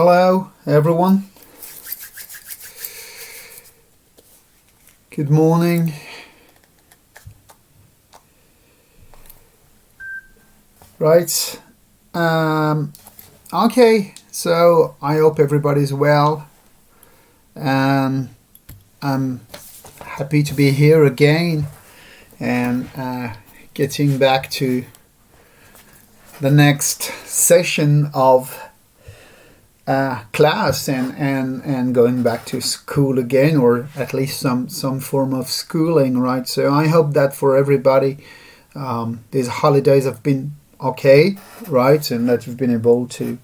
Hello, everyone. Good morning. Right. Okay, so I hope everybody's well. I'm happy to be here again and getting back to the next session of class and going back to school again, or at least some form of schooling, right? So I hope that for everybody these holidays have been okay, right? And that you've been able to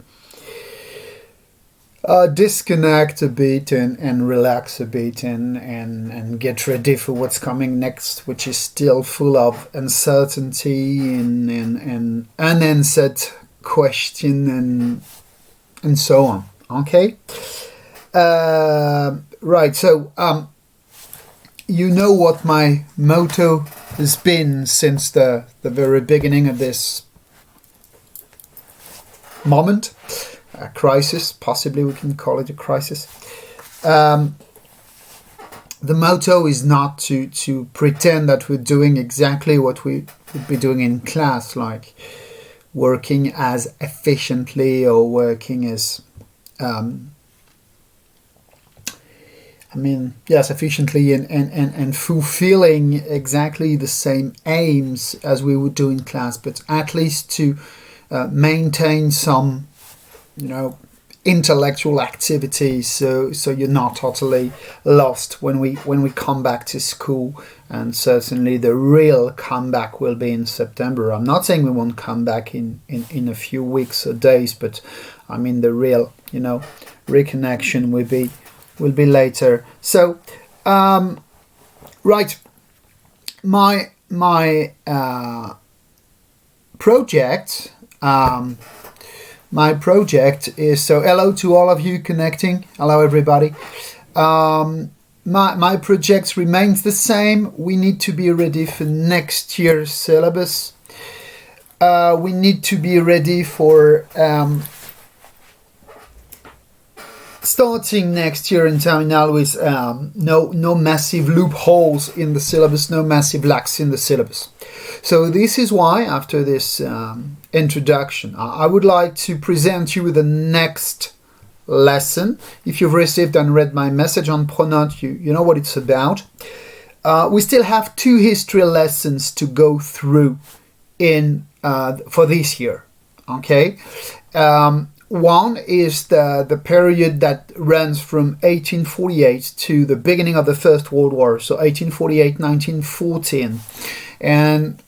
disconnect a bit and relax a bit and get ready for what's coming next, which is still full of uncertainty and unanswered question and so on. Okay? Right, so you know what my motto has been since the very beginning of this moment. A crisis, possibly we can call it a crisis. The motto is not to pretend that we're doing exactly what we would be doing in class, like working as efficiently or working as efficiently and fulfilling exactly the same aims as we would do in class, but at least to maintain some intellectual activity, so you're not totally lost when we come back to school. And certainly the real comeback will be in September. I'm not saying we won't come back in a few weeks or days, but I mean the real reconnection will be later. So right, my project is, so hello to all of you connecting. Hello, everybody. My project remains the same. We need to be ready for next year's syllabus. We need to be ready for starting next year in terminal with no massive loopholes in the syllabus, no massive lacks in the syllabus. So this is why, after this introduction, I would like to present you with the next lesson. If you've received and read my message on Pronote, you know what it's about. We still have 2 history lessons to go through for this year. Okay. One is the period that runs from 1848 to the beginning of the First World War, so 1848-1914. And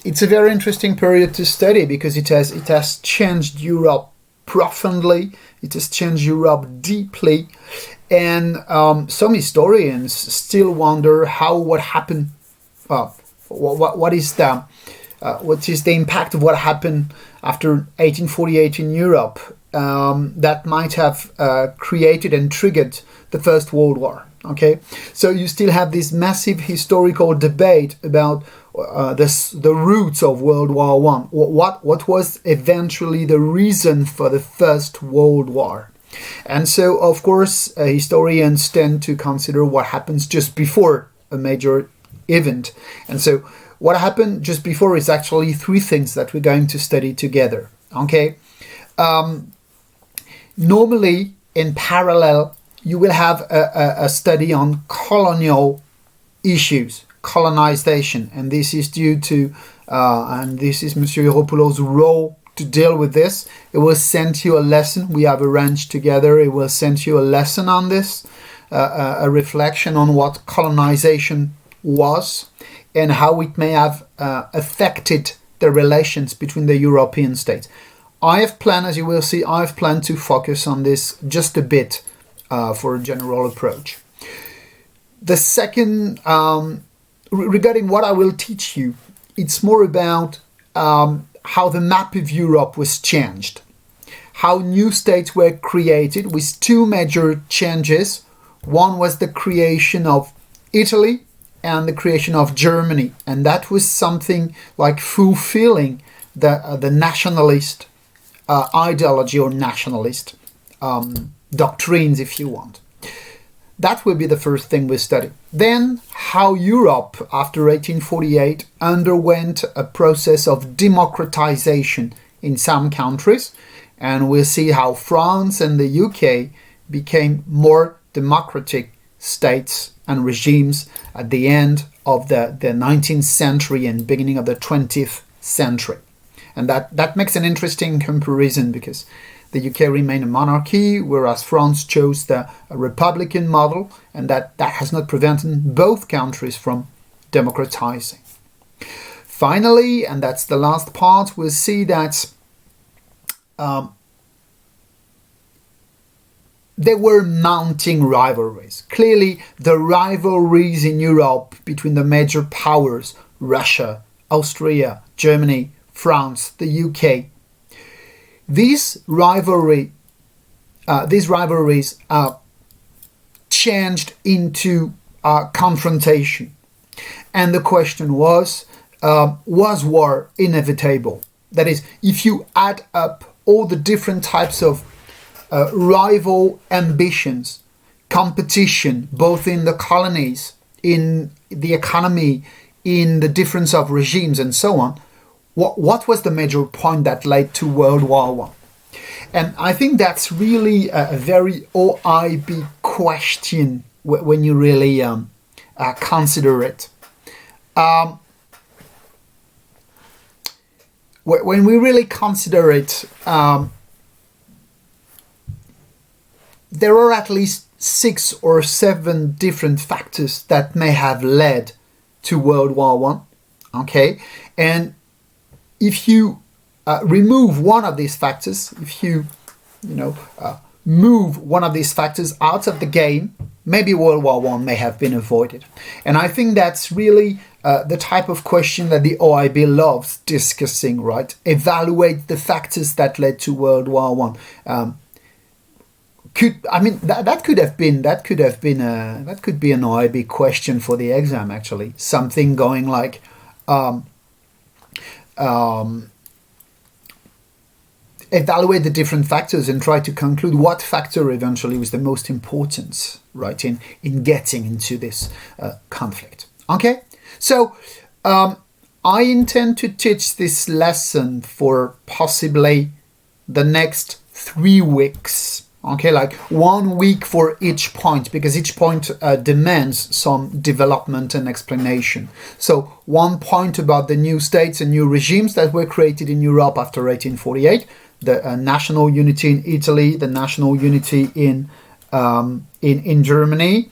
it's a very interesting period to study because it has changed Europe profoundly. It has changed Europe deeply, and some historians still wonder what happened. What is the impact of what happened after 1848 in Europe that might have created and triggered the First World War. Okay, so you still have this massive historical debate about the roots of World War One. What was eventually the reason for the First World War? And so, of course, historians tend to consider what happens just before a major event. And so, what happened just before is actually 3 things that we're going to study together. Okay, normally in parallel, you will have a study on colonial issues, colonization, and this is due to, and this is Monsieur Europoulos' role to deal with this. It will send you a lesson. We have arranged together. It will send you a lesson on this, a reflection on what colonization was and how it may have affected the relations between the European states. as you will see, I've planned to focus on this just a bit for a general approach. The second, regarding what I will teach you, it's more about how the map of Europe was changed, how new states were created with 2 major changes. One was the creation of Italy and the creation of Germany, and that was something like fulfilling the nationalist ideology or nationalist doctrines, if you want. That will be the first thing we study. Then, how Europe, after 1848, underwent a process of democratization in some countries. And we'll see how France and the UK became more democratic states and regimes at the end of the 19th century and beginning of the 20th century. And that makes an interesting comparison because the UK remained a monarchy, whereas France chose the republican model, and that has not prevented both countries from democratizing. Finally, and that's the last part, we'll see that there were mounting rivalries. Clearly, the rivalries in Europe between the major powers, Russia, Austria, Germany, France, the UK, these rivalries changed into confrontation. And the question was war inevitable? That is, if you add up all the different types of rival ambitions, competition, both in the colonies, in the economy, in the difference of regimes and so on, what was the major point that led to World War I? And I think that's really a very OIB question when you really consider it. When we really consider it, there are at least 6 or 7 different factors that may have led to World War I. Okay, and if you remove one of these factors, if you move one of these factors out of the game, maybe World War I may have been avoided. And I think that's really the type of question that the OIB loves discussing, right? Evaluate the factors that led to World War I. That could be an OIB question for the exam, actually. Something going like evaluate the different factors and try to conclude what factor eventually was the most important, right, in getting into this conflict. Okay, so I intend to teach this lesson for possibly the next 3 weeks. Okay, like 1 week for each point, because each point demands some development and explanation. So 1 point about the new states and new regimes that were created in Europe after 1848, the national unity in Italy, the national unity in Germany.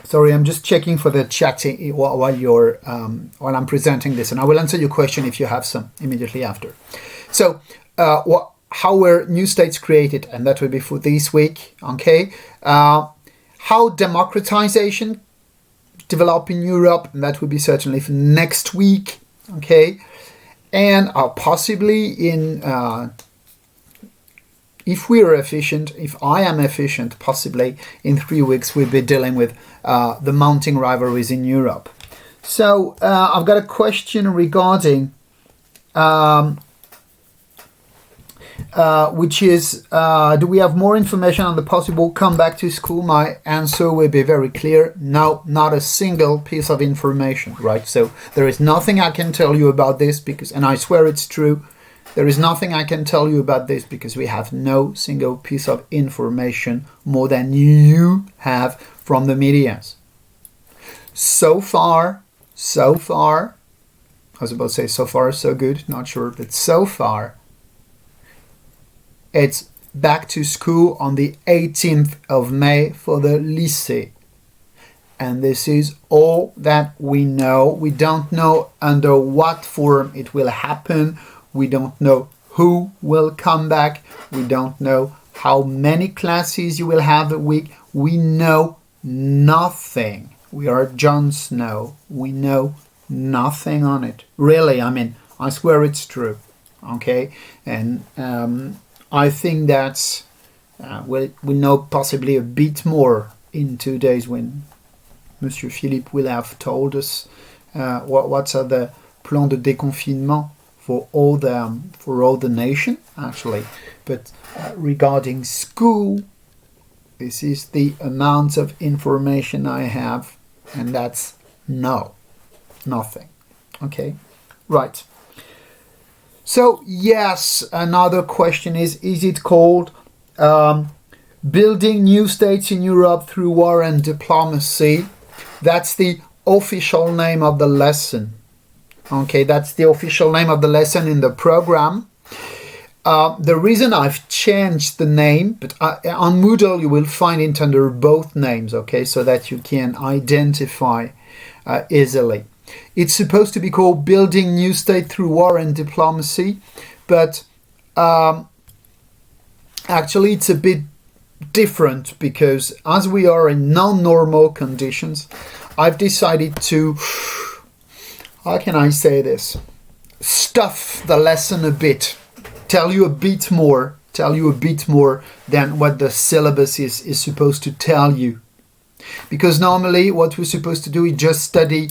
Sorry, I'm just checking for the chat while I'm presenting this, and I will answer your question if you have some immediately after. So, how were new states created? And that will be for this week. Okay, how democratization developed in Europe, and that will be certainly for next week. Okay, and possibly if we are efficient, if I am efficient, possibly in 3 weeks we'll be dealing with the mounting rivalries in Europe. So I've got a question regarding which is, do we have more information on the possible comeback to school? My answer will be very clear. No, not a single piece of information, right? So there is nothing I can tell you about this because, and I swear it's true, there is nothing I can tell you about this because we have no single piece of information more than you have from the medias. So far, I was about to say so far so good, not sure, but so far, it's back to school on the 18th of May for the lycée. And this is all that we know. We don't know under what form it will happen. We don't know who will come back. We don't know how many classes you will have a week. We know nothing. We are Jon Snow. We know nothing on it. Really, I swear it's true. Okay? And I think that we know possibly a bit more in 2 days when Monsieur Philippe will have told us what are the plans de déconfinement for all the nation actually. But regarding school, this is the amount of information I have, and that's nothing. Okay, right. So yes, another question is it called building new states in Europe through war and diplomacy? That's the official name of the lesson. Okay, that's the official name of the lesson in the program. The reason I've changed the name, but on Moodle you will find it under both names, okay, so that you can identify easily. It's supposed to be called Building New State Through War and Diplomacy, but actually it's a bit different because as we are in non-normal conditions, I've decided to, how can I say this, stuff the lesson a bit, tell you a bit more than what the syllabus is supposed to tell you. Because normally what we're supposed to do is just study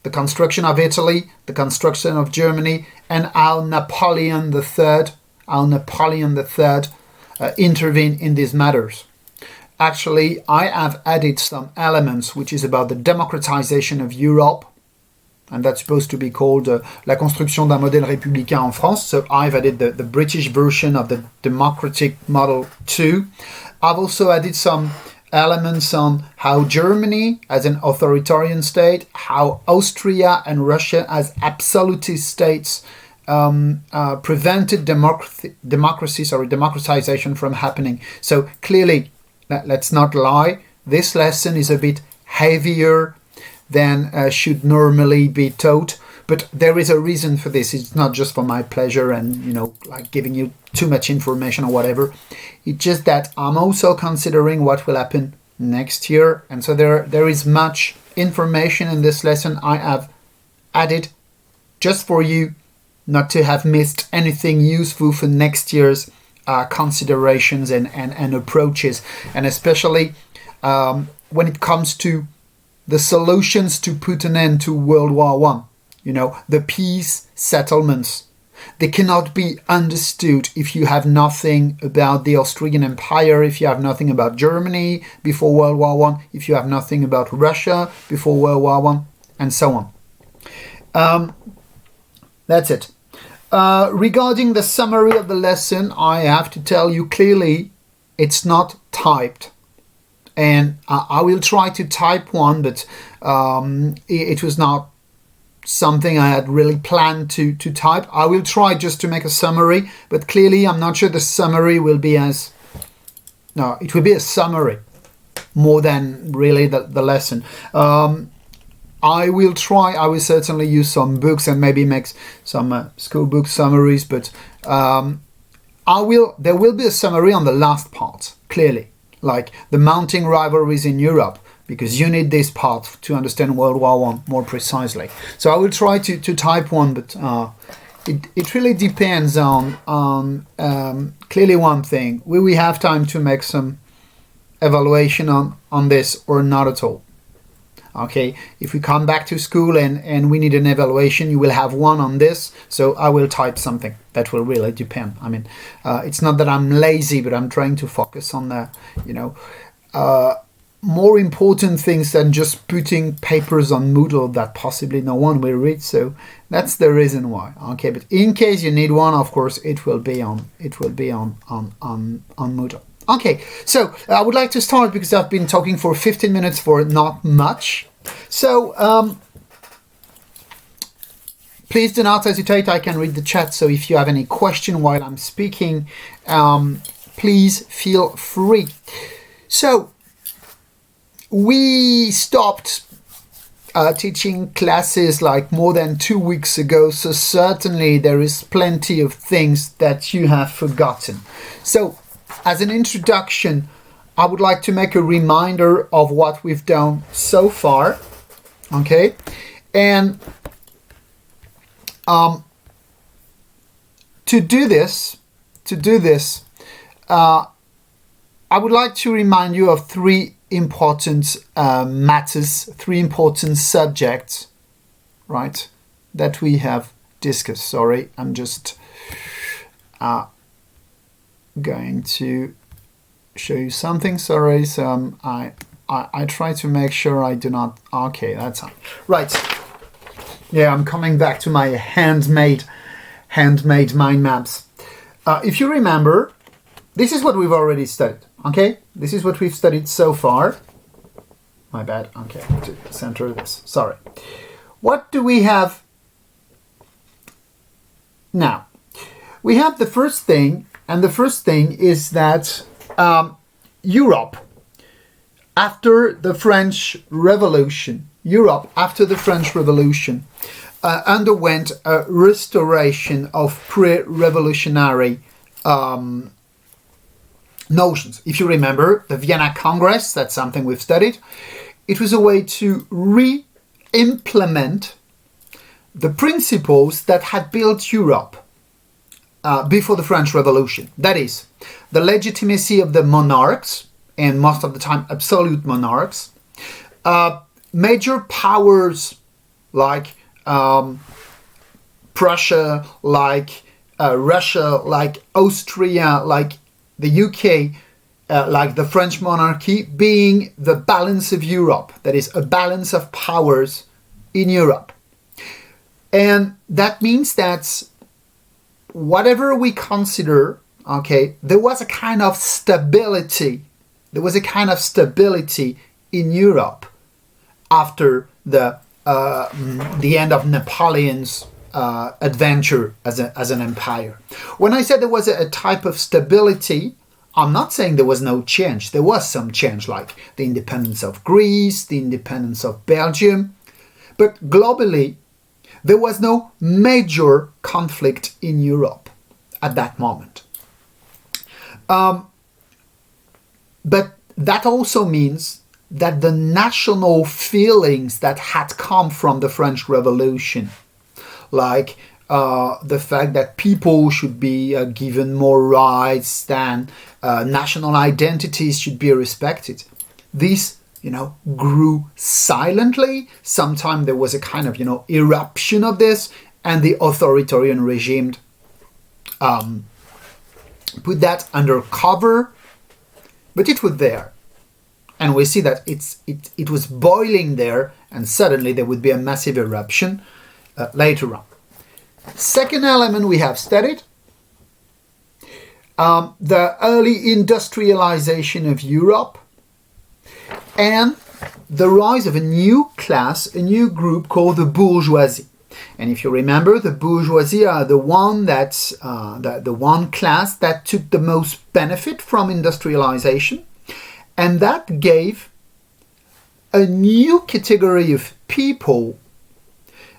the construction of Italy, the construction of Germany, and how Napoleon III intervened in these matters. Actually, I have added some elements which is about the democratization of Europe, and that's supposed to be called La construction d'un modèle républicain en France. So I've added the British version of the democratic model too. I've also added some elements on how Germany as an authoritarian state, how Austria and Russia as absolutist states prevented democratization from happening. So clearly, let's not lie, this lesson is a bit heavier than should normally be taught, but there is a reason for this. It's not just for my pleasure and, like giving you too much information or whatever. It's just that I'm also considering what will happen next year, and so there is much information in this lesson I have added just for you not to have missed anything useful for next year's considerations and approaches, and especially when it comes to the solutions to put an end to World War I. The peace settlements. They cannot be understood if you have nothing about the Austrian Empire, if you have nothing about Germany before World War I, if you have nothing about Russia before World War I, and so on. That's it. Regarding the summary of the lesson, I have to tell you clearly it's not typed. And I will try to type one, but it was not something I had really planned to type. I will try just to make a summary, but clearly I'm not sure the summary will be it will be a summary more than really the lesson. I will certainly use some books and maybe make some school book summaries, but there will be a summary on the last part, clearly, like the mounting rivalries in Europe, because you need this part to understand World War I more precisely. So I will try to type one, but it really depends on clearly one thing. Will we have time to make some evaluation on this or not at all? Okay, if we come back to school and we need an evaluation, you will have one on this, so I will type something. That will really depend. I mean, it's not that I'm lazy, but I'm trying to focus on the, more important things than just putting papers on Moodle that possibly no one will read. So that's the reason why. Okay, but in case you need one, of course, it will be on Moodle. Okay, so I would like to start because I've been talking for 15 minutes for not much. So please do not hesitate. I can read the chat. So if you have any question while I'm speaking, please feel free. So we stopped teaching classes like more than 2 weeks ago. So certainly there is plenty of things that you have forgotten. So as an introduction, I would like to make a reminder of what we've done so far, okay? And to do this, I would like to remind you of three important matters, three important subjects, right, that we have discuss. Sorry, I'm just going to show you something. Sorry, so I try to make sure I do not. Okay, that's fine. Right. Yeah, I'm coming back to my handmade mind maps. If you remember, this is what we've already studied. Okay, this is what we've studied so far. My bad. Okay, I have to center this. Sorry. What do we have now? We have the first thing, and the first thing is that Europe, after the French Revolution, underwent a restoration of pre-revolutionary notions. If you remember, the Vienna Congress, that's something we've studied. It was a way to re-implement the principles that had built Europe before the French Revolution. That is, the legitimacy of the monarchs, and most of the time absolute monarchs, major powers like Prussia, like Russia, like Austria, like the UK, like the French monarchy, being the balance of Europe. That is, a balance of powers in Europe. And that means that whatever we consider, okay, there was a kind of stability. There was a kind of stability in Europe after the end of Napoleon's adventure as an empire. When I said there was a type of stability, I'm not saying there was no change. There was some change, like the independence of Greece, the independence of Belgium. But globally, there was no major conflict in Europe at that moment. But that also means that the national feelings that had come from the French Revolution, like the fact that people should be given more rights, than national identities should be respected, these grew silently. Sometimes there was a kind of eruption of this, and the authoritarian regime put that under cover, but it was there. And we see that it was boiling there, and suddenly there would be a massive eruption later on. Second element we have studied, the early industrialization of Europe, and the rise of a new class, a new group called the bourgeoisie. And if you remember, the bourgeoisie are the one class that took the most benefit from industrialization, and that gave a new category of people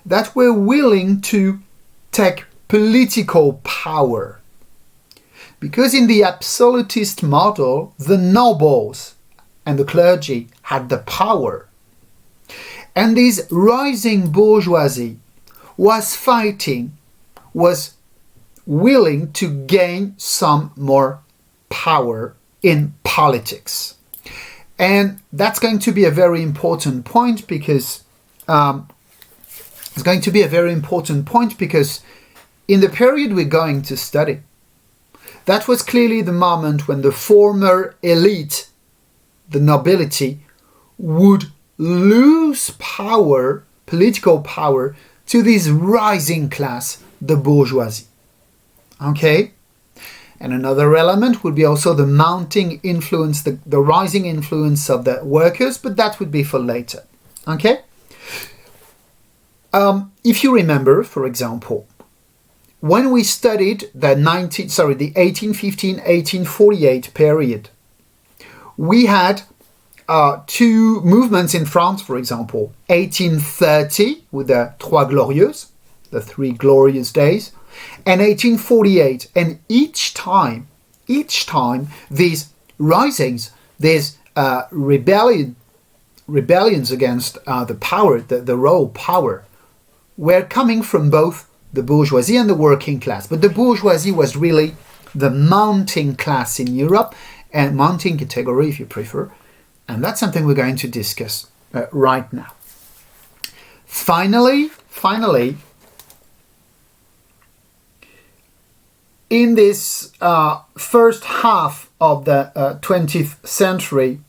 that were willing to take political power. Because in the absolutist model, the nobles and the clergy had the power. And this rising bourgeoisie was willing to gain some more power in politics. And that's going to be a very important point because in the period we're going to study, that was clearly the moment when the former elite, the nobility, would lose power, political power, to this rising class, the bourgeoisie. Okay? And another element would be also the mounting influence, the rising influence of the workers, but that would be for later. Okay? If you remember, for example, when we studied the 1815-1848 period, we had two movements in France, for example. 1830 with the Trois Glorieuses, the Three Glorious Days, and 1848. And each time, these risings, these rebellions against the power, the royal power, were coming from both the bourgeoisie and the working class. But the bourgeoisie was really the mounting class in Europe, and mounting category, if you prefer. And that's something we're going to discuss in this first half of the 20th century,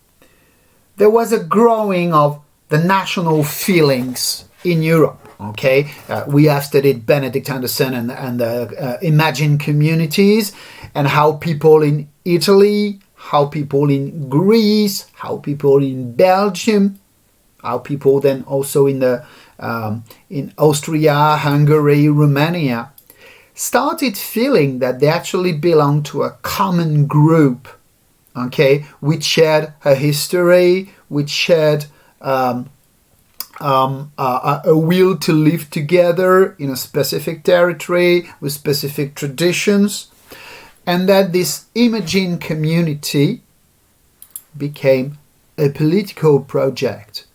there was a growing of the national feelings in Europe. Okay, we have studied Benedict Anderson and the imagined communities, and how people in Italy, how people in Greece, how people in Belgium, how people then also in Austria, Hungary, Romania, started feeling that they actually belonged to a common group, okay, which shared a history, which shared a will to live together in a specific territory with specific traditions, and that this imagined community became a political project.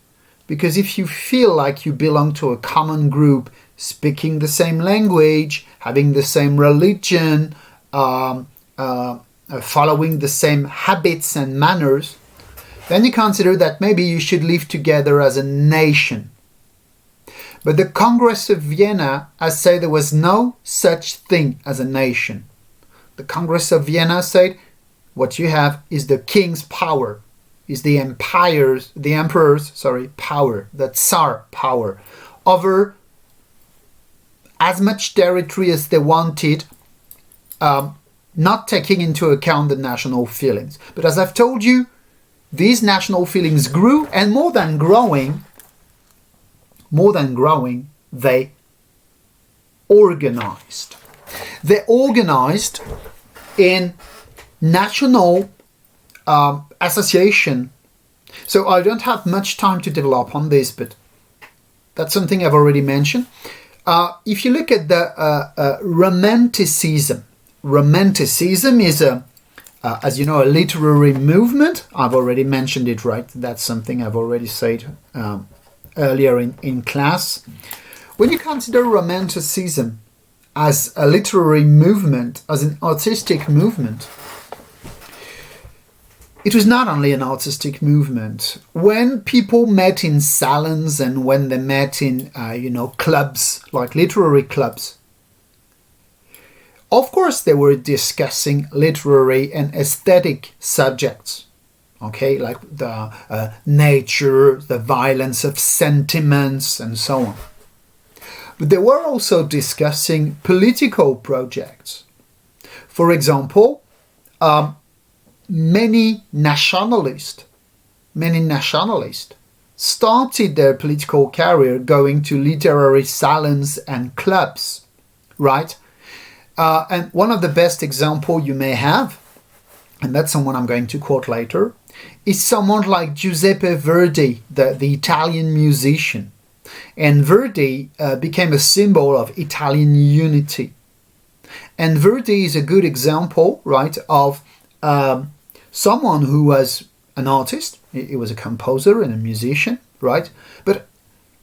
Because if you feel like you belong to a common group, speaking the same language, having the same religion, following the same habits and manners, then you consider that maybe you should live together as a nation. But the Congress of Vienna has said there was no such thing as a nation. The Congress of Vienna said what you have is the king's power, is the emperor's power, the Tsar power, over as much territory as they wanted, not taking into account the national feelings. But as I've told you, these national feelings grew, and more than growing, they organized. They organized in national association. So I don't have much time to develop on this, but that's something I've already mentioned. If you look at the Romanticism, Romanticism is as you know, a literary movement. I've already mentioned it, right? That's something I've already said earlier in class. When you consider Romanticism as a literary movement, as an artistic movement, it was not only an artistic movement. When people met in salons and when they met in, clubs, like literary clubs, of course, they were discussing literary and aesthetic subjects, okay, like the nature, the violence of sentiments, and so on. But they were also discussing political projects. For example, many nationalists started their political career going to literary salons and clubs, right? And one of the best examples you may have, and that's someone I'm going to quote later, is someone like Giuseppe Verdi, the Italian musician. And Verdi became a symbol of Italian unity. And Verdi is a good example, right, of someone who was an artist. He was a composer and a musician, right? But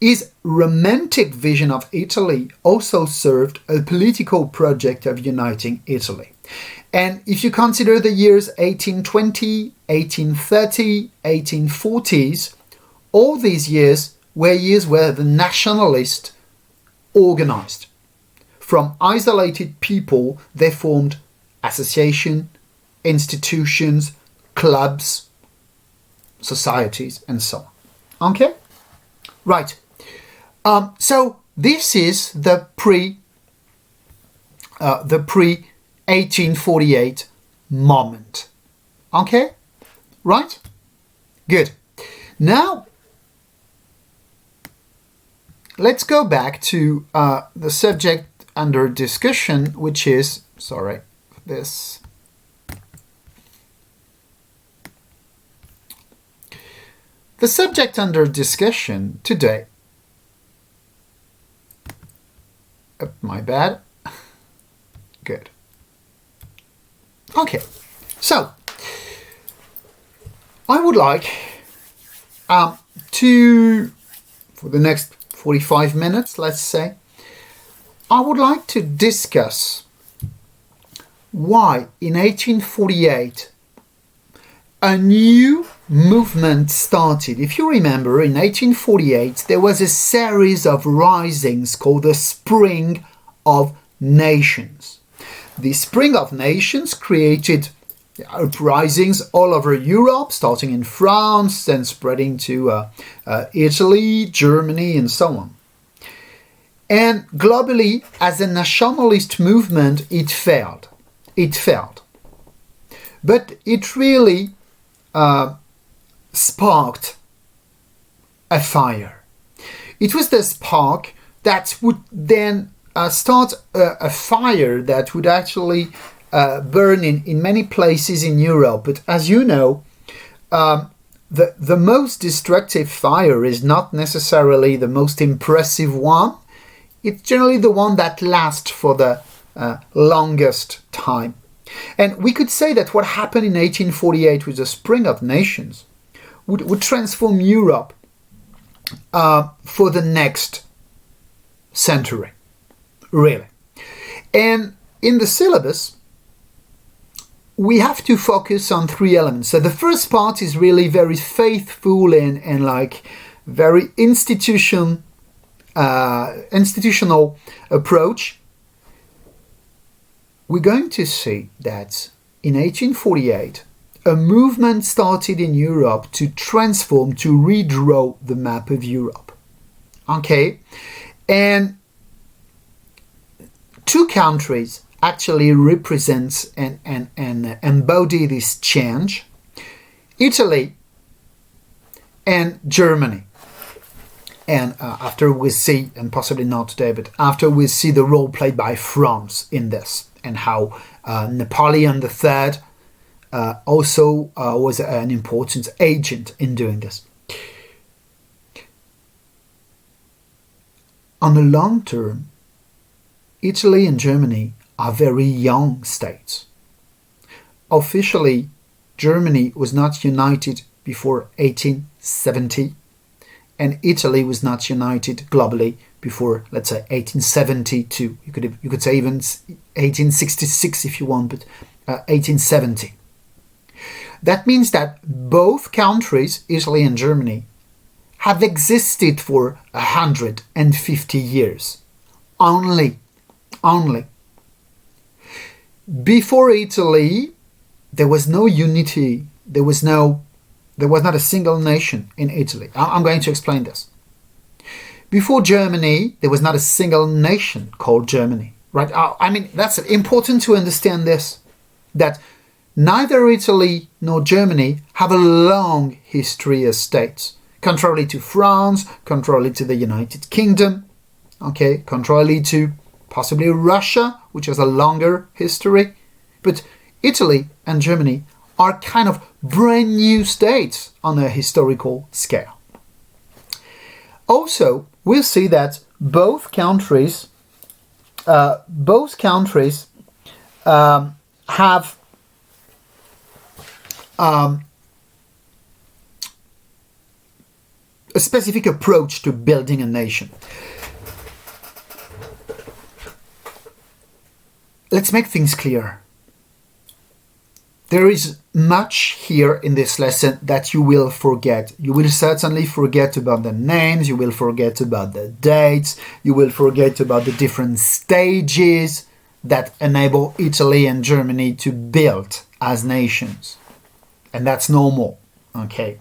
his romantic vision of Italy also served a political project of uniting Italy. And if you consider the years 1820, 1830, 1840s, all these years where the nationalists organized. From isolated people, they formed associations, institutions, clubs, societies, and so on. Okay? Right. So this is the pre-1848 moment. Okay? Right? Good. Now, let's go back to the subject under discussion, which is, the subject under discussion today. My bad. Good. Okay. So, I would like to, for the next 45 minutes, let's say, I would like to discuss why in 1848 a new movement started. If you remember, in 1848 there was a series of risings called the Spring of Nations. The Spring of Nations created uprisings all over Europe, starting in France, then spreading to Italy, Germany, and so on. And globally, as a nationalist movement, it failed. It failed. But it really sparked a fire. It was the spark that would then start a fire that would actually burn in many places in Europe. But as you know, the most destructive fire is not necessarily the most impressive one. It's generally the one that lasts for the longest time. And we could say that what happened in 1848 with the Spring of Nations would transform Europe for the next century, really. And in the syllabus, we have to focus on three elements. So the first part is really very faithful and like very institutional approach. We're going to see that in 1848, a movement started in Europe to transform, to redraw the map of Europe. Okay? And two countries actually represents and embody this change: Italy and Germany. And after we see, and possibly not today, but after we see the role played by France in this, and how Napoleon III also was an important agent in doing this. On the long term, Italy and Germany are very young states. Officially, Germany was not united before 1870, and Italy was not united globally before, let's say, 1872. You could say even 1866 if you want, but 1870. That means that both countries, Italy and Germany, have existed for 150 years. Only. Before Italy, there was no unity. There was not a single nation in Italy. I'm going to explain this. Before Germany, there was not a single nation called Germany, right? I mean, that's important to understand this, that neither Italy nor Germany have a long history as states, contrary to France, contrary to the United Kingdom, okay, contrary to possibly Russia, which has a longer history. But Italy and Germany are kind of brand new states on a historical scale. Also, we'll see that both countries have a specific approach to building a nation. Let's make things clear. There is much here in this lesson that you will forget. You will certainly forget about the names, you will forget about the dates, you will forget about the different stages that enable Italy and Germany to build as nations. And that's normal, okay?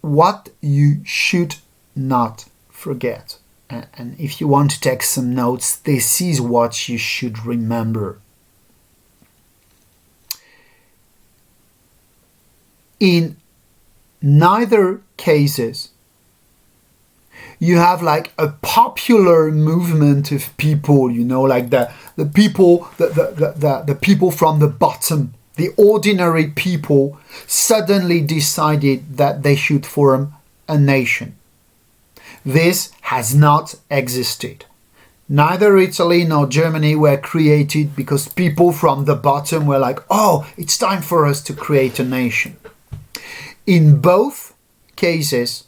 What you should not forget, and if you want to take some notes, this is what you should remember. In neither cases, you have like a popular movement of people, you know, like the people from the bottom, the ordinary people suddenly decided that they should form a nation. This has not existed. Neither Italy nor Germany were created because people from the bottom were like, oh, it's time for us to create a nation. In both cases,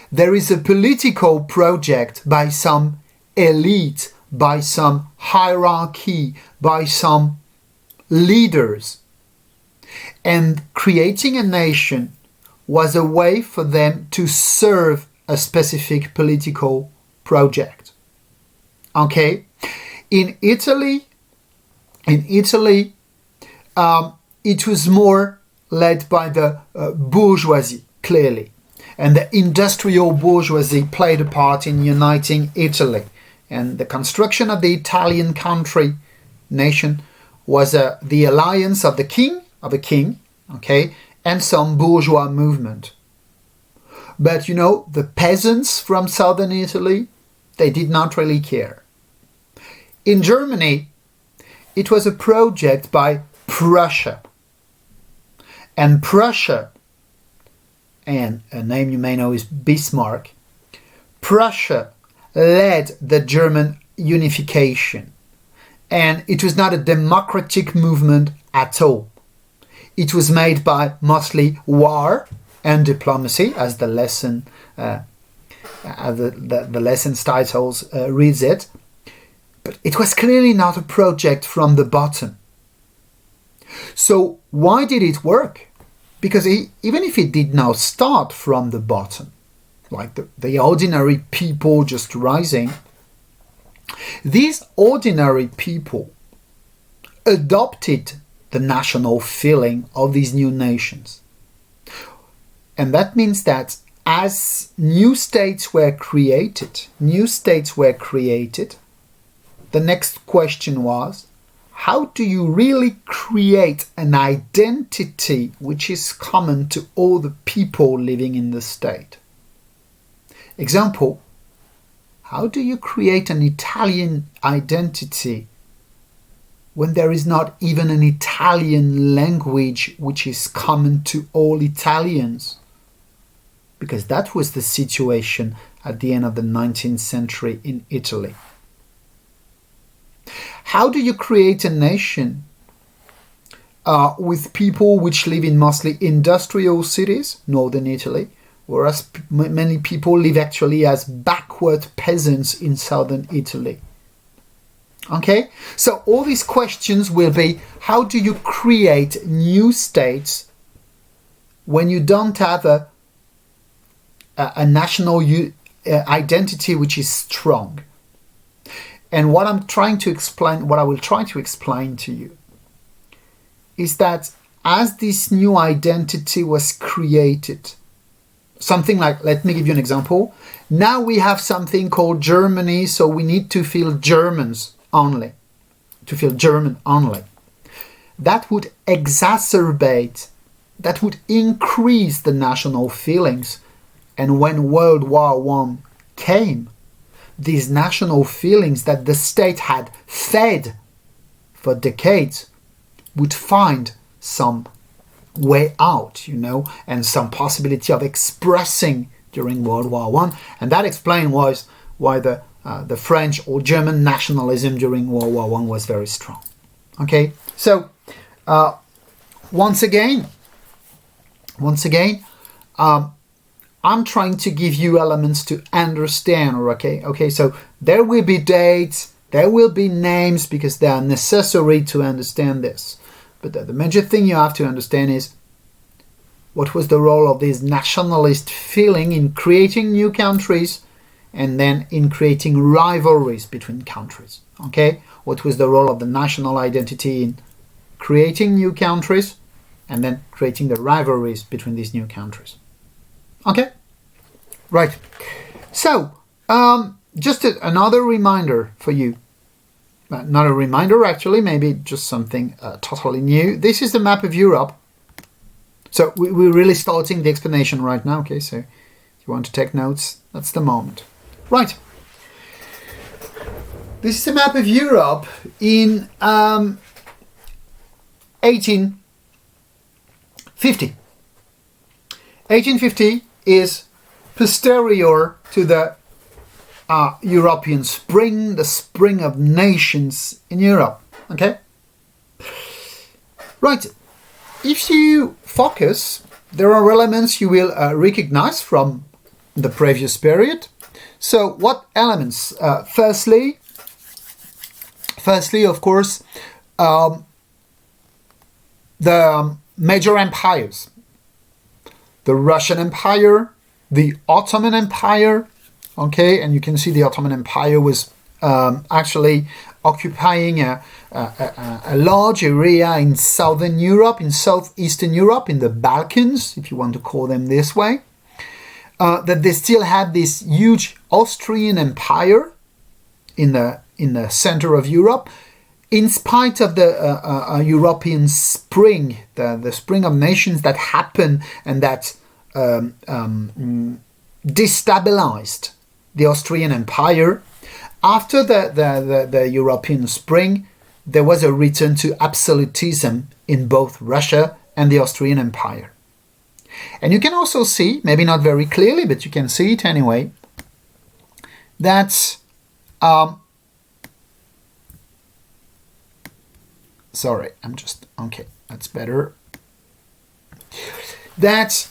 there is a political project by some elite, by some hierarchy, by some leaders. And creating a nation was a way for them to serve a specific political project. Okay? In Italy, it was more led by the bourgeoisie, clearly. And the industrial bourgeoisie played a part in uniting Italy. And the construction of the Italian country, nation, was the alliance of a king, okay, and some bourgeois movement. But the peasants from southern Italy, they did not really care. In Germany, it was a project by Prussia. And Prussia, and a name you may know is Bismarck, Prussia led the German unification. And it was not a democratic movement at all. It was made by mostly war and diplomacy, as the lesson, the lesson's titles reads it. But it was clearly not a project from the bottom. So why did it work? Because even if it did not start from the bottom, like the ordinary people just rising, these ordinary people adopted the national feeling of these new nations. And that means that as new states were created, the next question was, how do you really create an identity which is common to all the people living in the state? Example, how do you create an Italian identity when there is not even an Italian language which is common to all Italians? Because that was the situation at the end of the 19th century in Italy. How do you create a nation with people which live in mostly industrial cities, northern Italy, whereas many people live actually as backward peasants in southern Italy? Okay, so all these questions will be, how do you create new states when you don't have a national identity which is strong? And what I will try to explain to you is that as this new identity was created, something like, let me give you an example. Now we have something called Germany, so we need to feel Germans only, to feel German only. That would increase the national feelings. And when World War I came, these national feelings that the state had fed for decades would find some way out, and some possibility of expressing during World War I. And that explains why the French or German nationalism during World War I was very strong. Okay, so once again, I'm trying to give you elements to understand, okay? So there will be dates, there will be names, because they are necessary to understand this. But the major thing you have to understand is what was the role of this nationalist feeling in creating new countries and then in creating rivalries between countries, okay? What was the role of the national identity in creating new countries and then creating the rivalries between these new countries? Okay, right. So, just another reminder for you. Not a reminder, actually, maybe just something totally new. This is the map of Europe. So, we're really starting the explanation right now, okay? So, if you want to take notes, that's the moment. Right. This is the map of Europe in 1850. 1850 is posterior to the European spring, the spring of nations in Europe. Okay? Right. If you focus, there are elements you will recognize from the previous period. So, what elements? Firstly, of course, the major empires. The Russian Empire, the Ottoman Empire, okay, and you can see the Ottoman Empire was actually occupying a large area in southern Europe, in southeastern Europe, in the Balkans, if you want to call them this way, that they still had this huge Austrian Empire in the center of Europe, in spite of the European Spring, the Spring of Nations that happened and that destabilized the Austrian Empire. After the European Spring, there was a return to absolutism in both Russia and the Austrian Empire. And you can also see, maybe not very clearly, but you can see it anyway, that sorry, I'm just, okay, that's better. That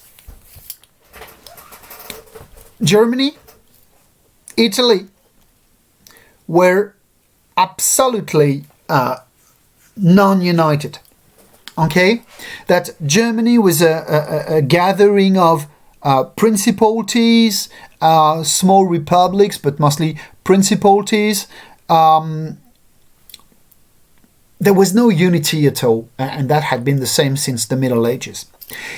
Germany, Italy were absolutely non-united. Okay, that Germany was a gathering of principalities, small republics, but mostly principalities. There was no unity at all, and that had been the same since the Middle Ages.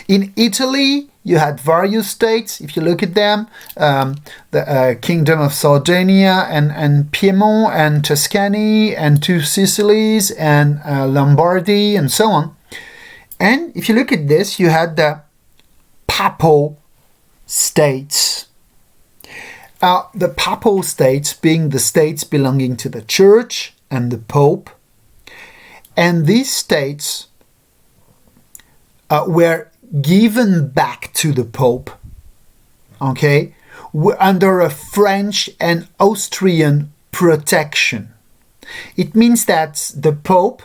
In Italy, you had various states. If you look at them, the Kingdom of Sardinia and Piedmont and Tuscany and two Sicilies and Lombardy and so on. And if you look at this, you had the papal states. The papal states being the states belonging to the Church and the Pope. And these states were given back to the Pope, okay, under a French and Austrian protection. It means that the Pope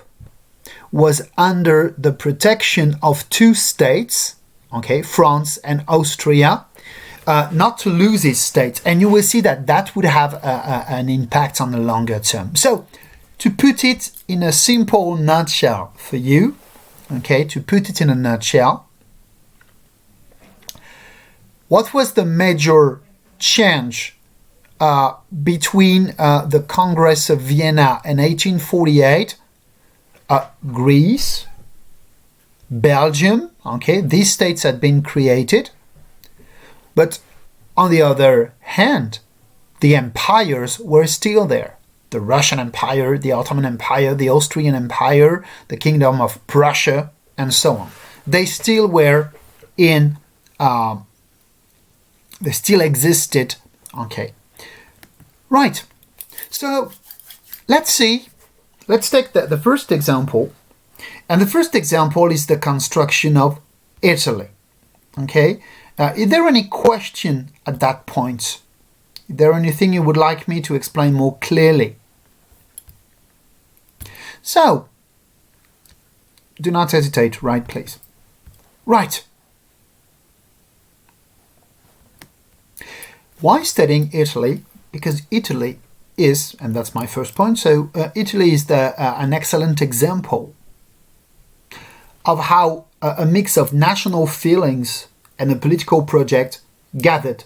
was under the protection of two states, okay, France and Austria, not to lose his states. And you will see that that would have an impact on the longer term. So, to put it in a simple nutshell for you, okay, to put it in a nutshell, what was the major change between the Congress of Vienna in 1848? Greece, Belgium, okay, these states had been created. But on the other hand, the empires were still there. The Russian Empire, the Ottoman Empire, the Austrian Empire, the Kingdom of Prussia, and so on. They still were in, they still existed. Okay. Right. So, let's see. Let's take the first example. And the first example is the construction of Italy. Okay. Is there any question at that point? Is there anything you would like me to explain more clearly? So, do not hesitate, write please. Right. Why studying Italy? Because Italy is, and that's my first point, so Italy is an excellent example of how a mix of national feelings and a political project gathered.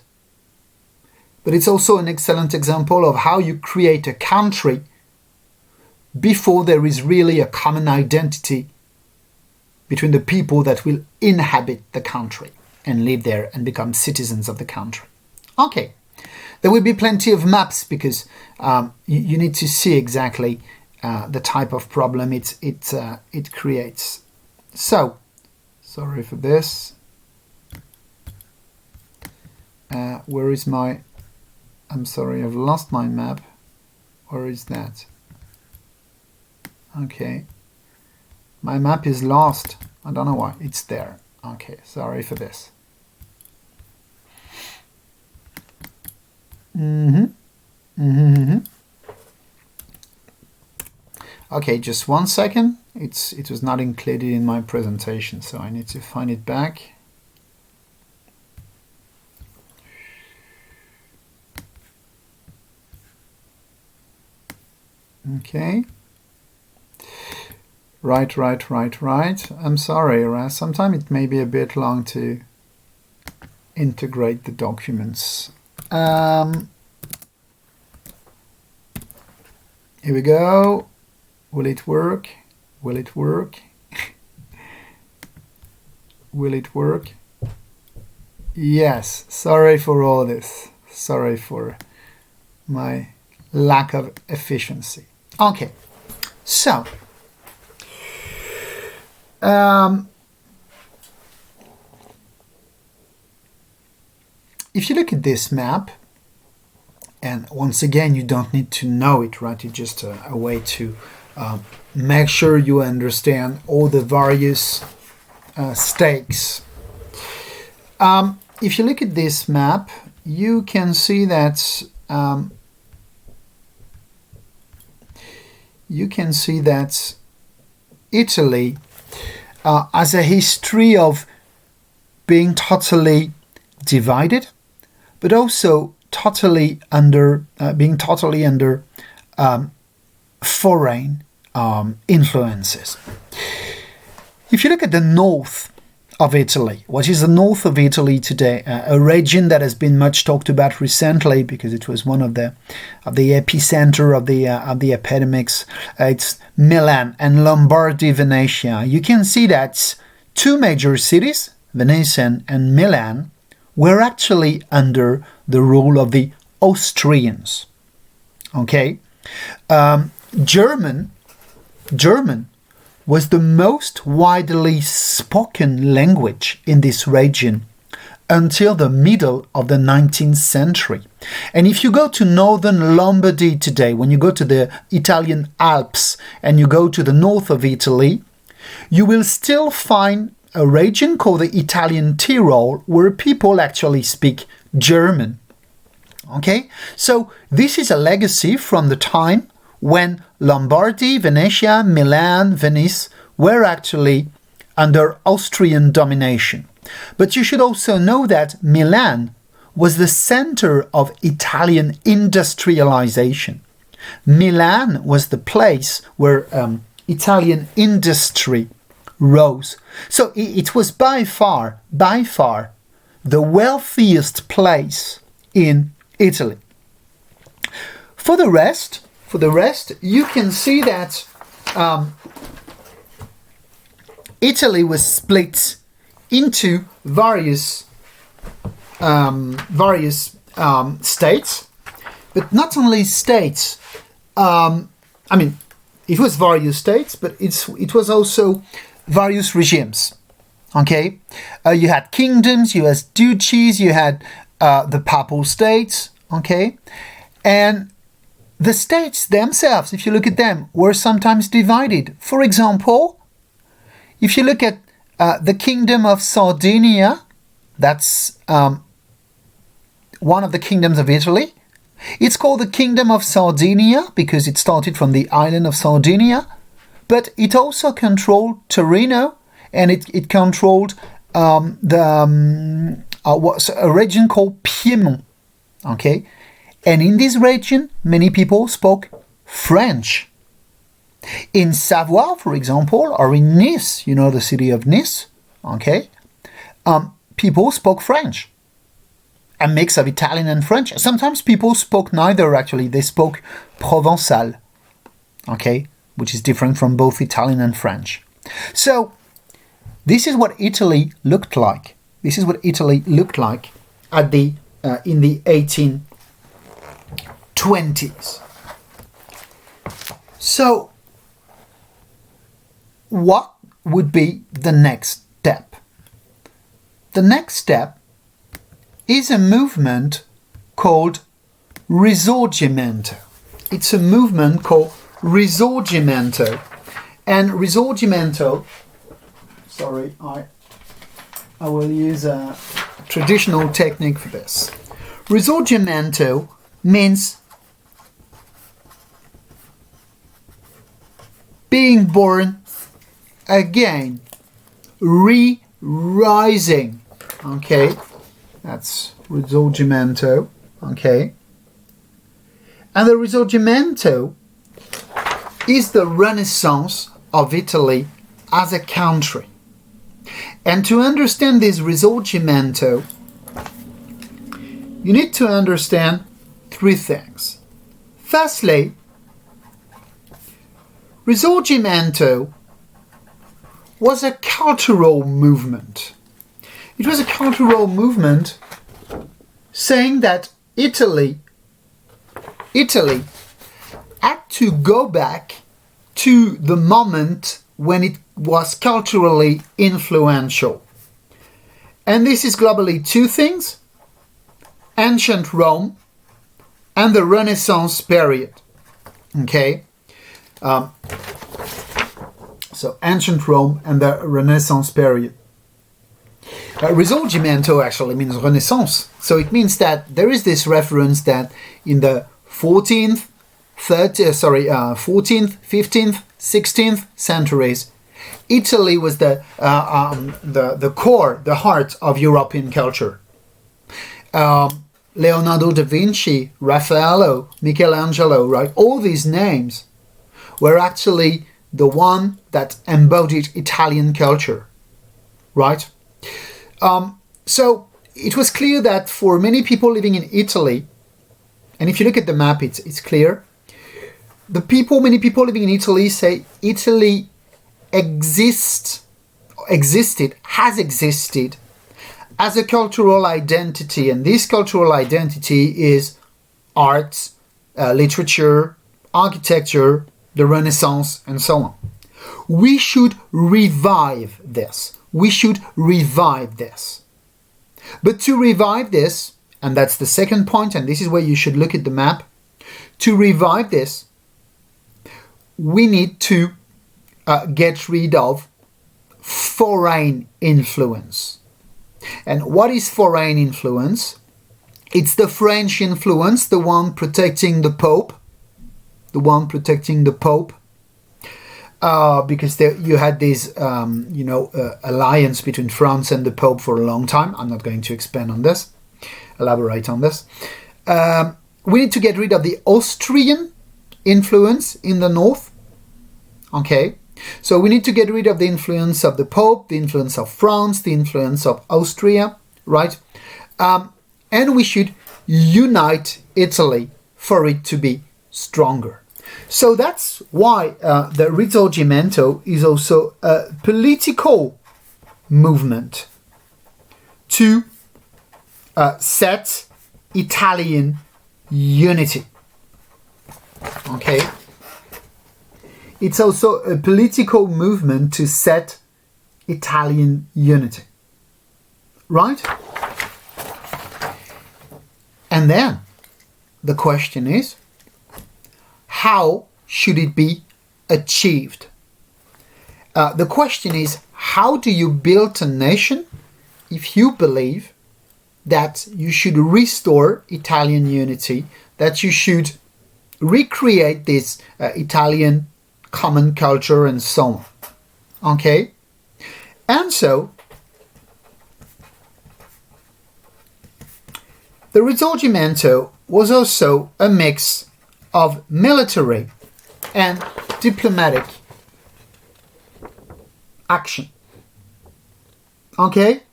But it's also an excellent example of how you create a country before there is really a common identity between the people that will inhabit the country and live there and become citizens of the country. Okay, there will be plenty of maps because you need to see exactly the type of problem it creates. So, sorry for this. Where is my... I'm sorry, I've lost my map. Where is that? Okay. My map is lost. I don't know why. It's there. Okay, sorry for this. Okay, just 1 second. It was not included in my presentation, so I need to find it back. Okay. Right. I'm sorry, sometimes it may be a bit long to integrate the documents. Here we go. Will it work? Will it work? Will it work? Yes. Sorry for all this. Sorry for my lack of efficiency. Okay. So, if you look at this map, and once again, you don't need to know it, right? It's just a way to make sure you understand all the various stakes. If you look at this map, you can see that Italy has a history of being totally divided, but also being totally under foreign influences. If you look at the north of Italy, what is the north of Italy today, a region that has been much talked about recently because it was one of the epicenter of the epidemics. It's Milan and Lombardy, Venetia. You can see that two major cities, Venice and Milan, were actually under the rule of the Austrians. Okay, German was the most widely spoken language in this region until the middle of the 19th century. And if you go to northern Lombardy today, when you go to the Italian Alps and you go to the north of Italy, you will still find a region called the Italian Tyrol where people actually speak German. Okay, so this is a legacy from the time when Lombardy, Venetia, Milan, Venice were actually under Austrian domination. But you should also know that Milan was the center of Italian industrialization. Milan was the place where Italian industry rose. So it was by far the wealthiest place in Italy. For the rest, you can see that Italy was split into various states, but not only states. It was various states, but it was also various regimes. Okay, you had kingdoms, you had duchies, you had the papal states. Okay, and the states themselves, if you look at them, were sometimes divided. For example, if you look at the Kingdom of Sardinia, that's one of the kingdoms of Italy. It's called the Kingdom of Sardinia because it started from the island of Sardinia, but it also controlled Torino, and it controlled a region called Piedmont. Okay, and in this region, many people spoke French. In Savoie, for example, or in Nice, you know the city of Nice, okay, people spoke French. A mix of Italian and French. Sometimes people spoke neither, actually. They spoke Provençal, okay, which is different from both Italian and French. So, this is what Italy looked like. This is what Italy looked like at in the 1820s. So, what would be the next step? The next step is a movement called Risorgimento. It's a movement called Risorgimento. And Risorgimento, sorry, I will use a traditional technique for this. Risorgimento means being born again, re-rising, okay? That's Risorgimento, okay? And the Risorgimento is the renaissance of Italy as a country. And to understand this Risorgimento, you need to understand three things. Firstly, Risorgimento was a cultural movement. It was a cultural movement saying that Italy had to go back to the moment when it was culturally influential. And this is globally two things: ancient Rome and the Renaissance period. Okay? So ancient Rome and the Renaissance period. Risorgimento actually means Renaissance. So it means that there is this reference that in the 14th, 15th, 16th centuries, Italy was the core, the heart of European culture. Leonardo da Vinci, Raffaello, Michelangelo, right? All these names were actually the one that embodied Italian culture, right? So it was clear that for many people living in Italy, and if you look at the map, it's clear. Many people living in Italy say Italy has existed as a cultural identity, and this cultural identity is arts, literature, architecture, the Renaissance, and so on. We should revive this. But to revive this, and that's the second point, and this is where you should look at the map, to revive this, we need to get rid of foreign influence. And what is foreign influence? It's the French influence, the one protecting the Pope. Because you had this, alliance between France and the Pope for a long time. I'm not going to elaborate on this. We need to get rid of the Austrian influence in the north. Okay, so we need to get rid of the influence of the Pope, the influence of France, the influence of Austria, right? And we should unite Italy for it to be stronger. So that's why the Risorgimento is also a political movement to set Italian unity. Okay? It's also a political movement to set Italian unity. Right? And then the question is, how should it be achieved? The question is, how do you build a nation if you believe that you should restore Italian unity, that you should recreate this Italian common culture and so on? Okay? And so, the Risorgimento was also a mix of military and diplomatic action. Okay?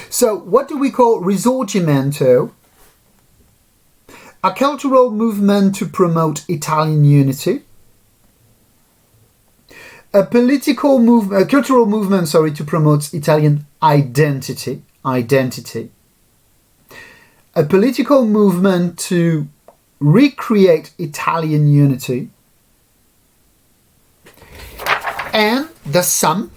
So, what do we call Risorgimento? A cultural movement to promote Italian unity. A cultural movement, to promote Italian identity. A political movement to recreate Italian unity. And the sum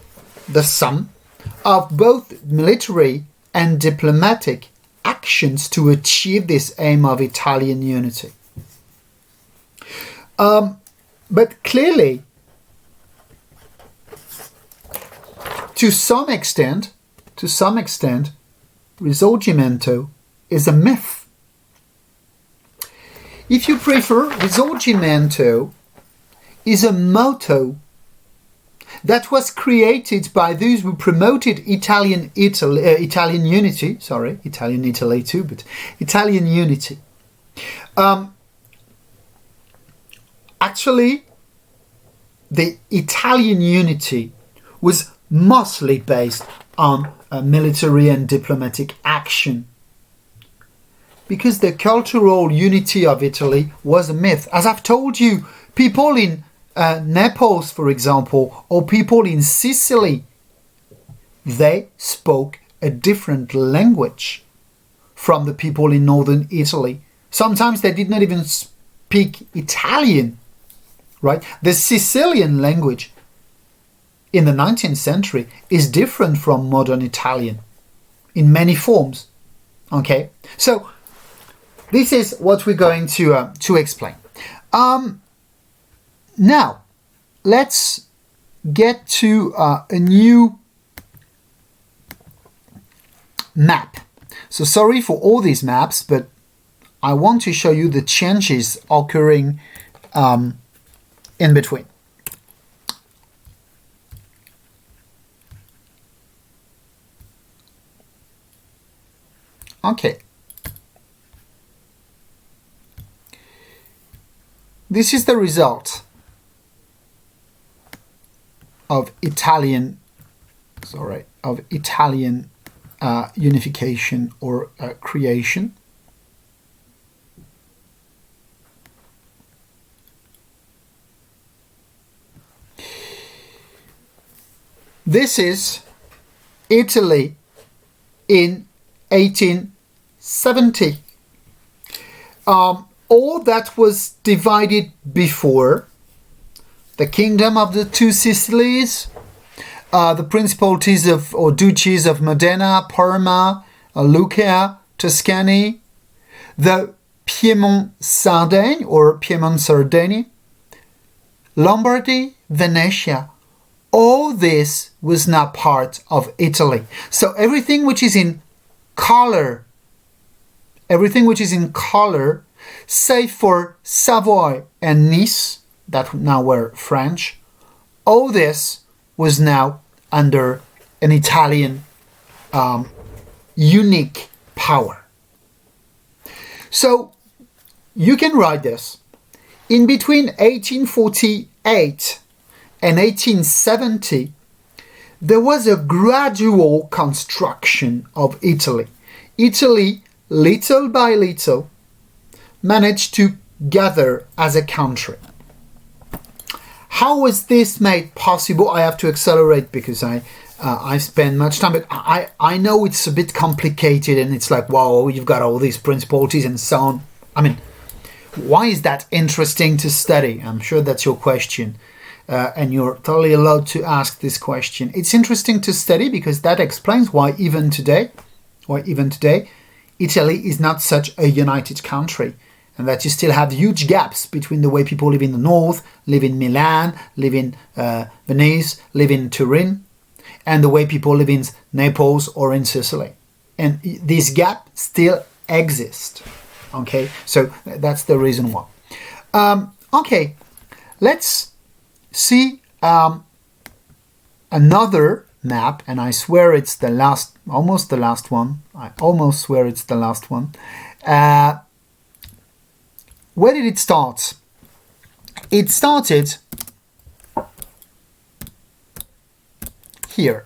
of both military and diplomatic actions to achieve this aim of Italian unity. But clearly, to some extent, Risorgimento is a myth. If you prefer, Risorgimento is a motto that was created by those who promoted Italian unity. Sorry, Italian Italy too, but Italian unity. Actually, the Italian unity was mostly based on military and diplomatic action, because the cultural unity of Italy was a myth. As I've told you, people in Naples, for example, or people in Sicily, they spoke a different language from the people in northern Italy. Sometimes they did not even speak Italian, right? The Sicilian language in the 19th century is different from modern Italian in many forms. Okay, so this is what we're going to explain. Now, let's get to a new map. So sorry for all these maps, but I want to show you the changes occurring in between. Okay. This is the result of Italian unification or creation. This is Italy in 1870. All that was divided before, the kingdom of the two Sicilies, the principalities of or duchies of Modena, Parma, Lucca, Tuscany, the Piedmont Sardaigne or Piedmont Sardinia, Lombardy, Venetia, all this was now part of Italy. So everything which is in color, save for Savoy and Nice, that now were French, all this was now under an Italian unique power. So you can write this. In between 1848 and 1870, there was a gradual construction of Italy. Italy, little by little, managed to gather as a country. How was this made possible? I have to accelerate because I spend much time, but I know it's a bit complicated and it's like, wow, you've got all these principalities and so on. I mean, why is that interesting to study? I'm sure that's your question. And you're totally allowed to ask this question. It's interesting to study because that explains why even today, Italy is not such a united country, and that you still have huge gaps between the way people live in the north, live in Milan, live in Venice, live in Turin, and the way people live in Naples or in Sicily. And this gap still exists. Okay, so that's the reason why. Okay, let's see another map, and I swear it's the last, almost the last one. I almost swear it's the last one. Where did it start? It started here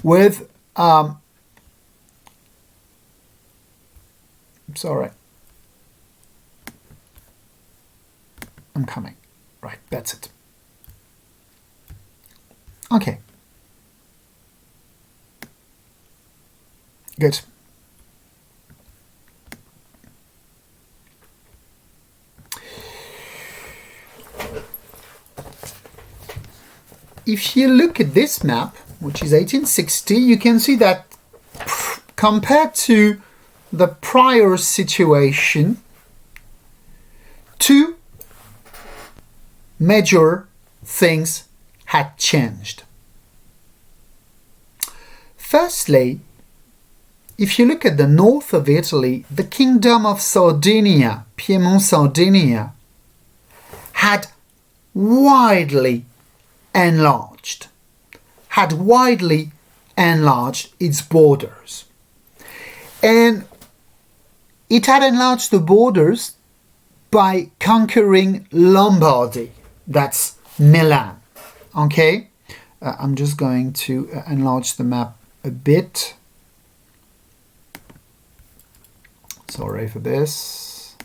with sorry, I'm coming. Right, that's it. Okay. Good. If you look at this map, which is 1860, you can see that compared to the prior situation, two major things had changed. Firstly, if you look at the north of Italy, the kingdom of Sardinia, Piedmont Sardinia, had widely enlarged its borders. And it had enlarged the borders by conquering Lombardy, that's Milan. Okay, I'm just going to enlarge the map a bit. Sorry for this.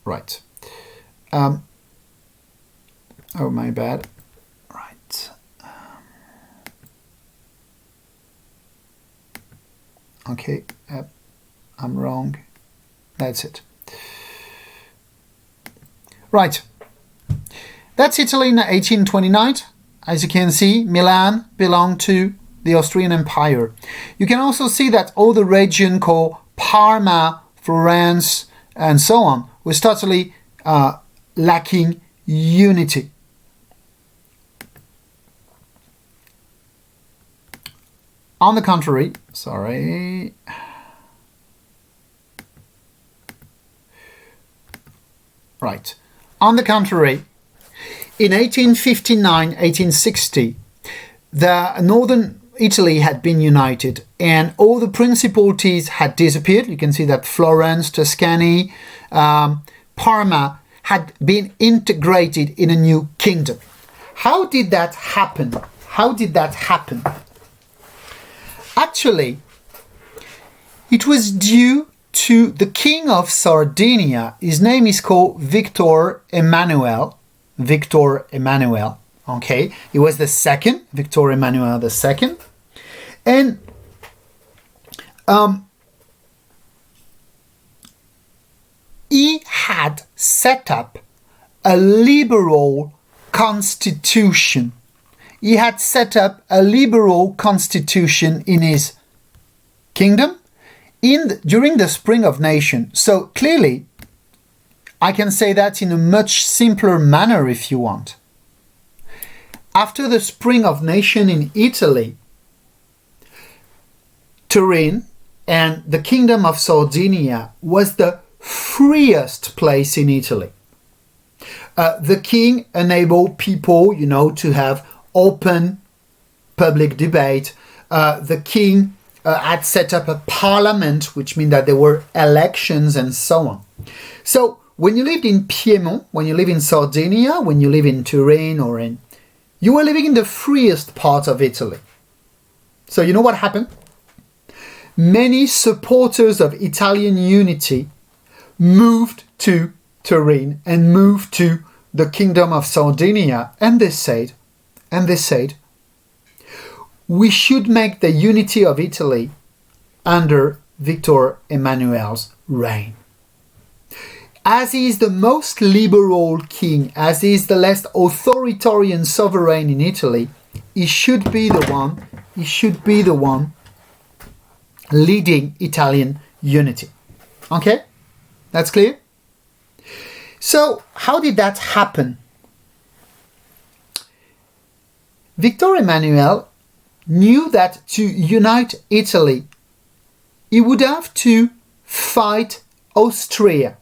Right. Oh, my bad. Right. Okay, I'm wrong. That's it. Right. That's Italy in 1829. As you can see, Milan belonged to the Austrian Empire. You can also see that all the region called Parma, Florence, and so on was totally lacking unity. On the contrary, Right. On the contrary, in 1859-1860, the northern Italy had been united and all the principalities had disappeared. You can see that Florence, Tuscany, Parma had been integrated in a new kingdom. How did that happen? Actually, it was due to the king of Sardinia. His name is called Victor Emmanuel. Okay, he was the second, Victor Emmanuel II. And he had set up a liberal constitution. He had set up a liberal constitution in his kingdom during the Spring of Nations. So clearly, I can say that in a much simpler manner if you want. After the Spring of Nations in Italy, Turin and the Kingdom of Sardinia was the freest place in Italy. The king enabled people, to have open public debate. The king had set up a parliament, which means that there were elections and so on. So when you lived in Piedmont, when you live in Sardinia, when you live in Turin you were living in the freest part of Italy. So you know what happened? Many supporters of Italian unity moved to Turin and moved to the Kingdom of Sardinia, and they said, we should make the unity of Italy under Victor Emmanuel's reign. As he is the most liberal king, as he is the less authoritarian sovereign in Italy, he should be the one leading Italian unity. Okay? That's clear? So, how did that happen? Victor Emmanuel knew that to unite Italy, he would have to fight Austria.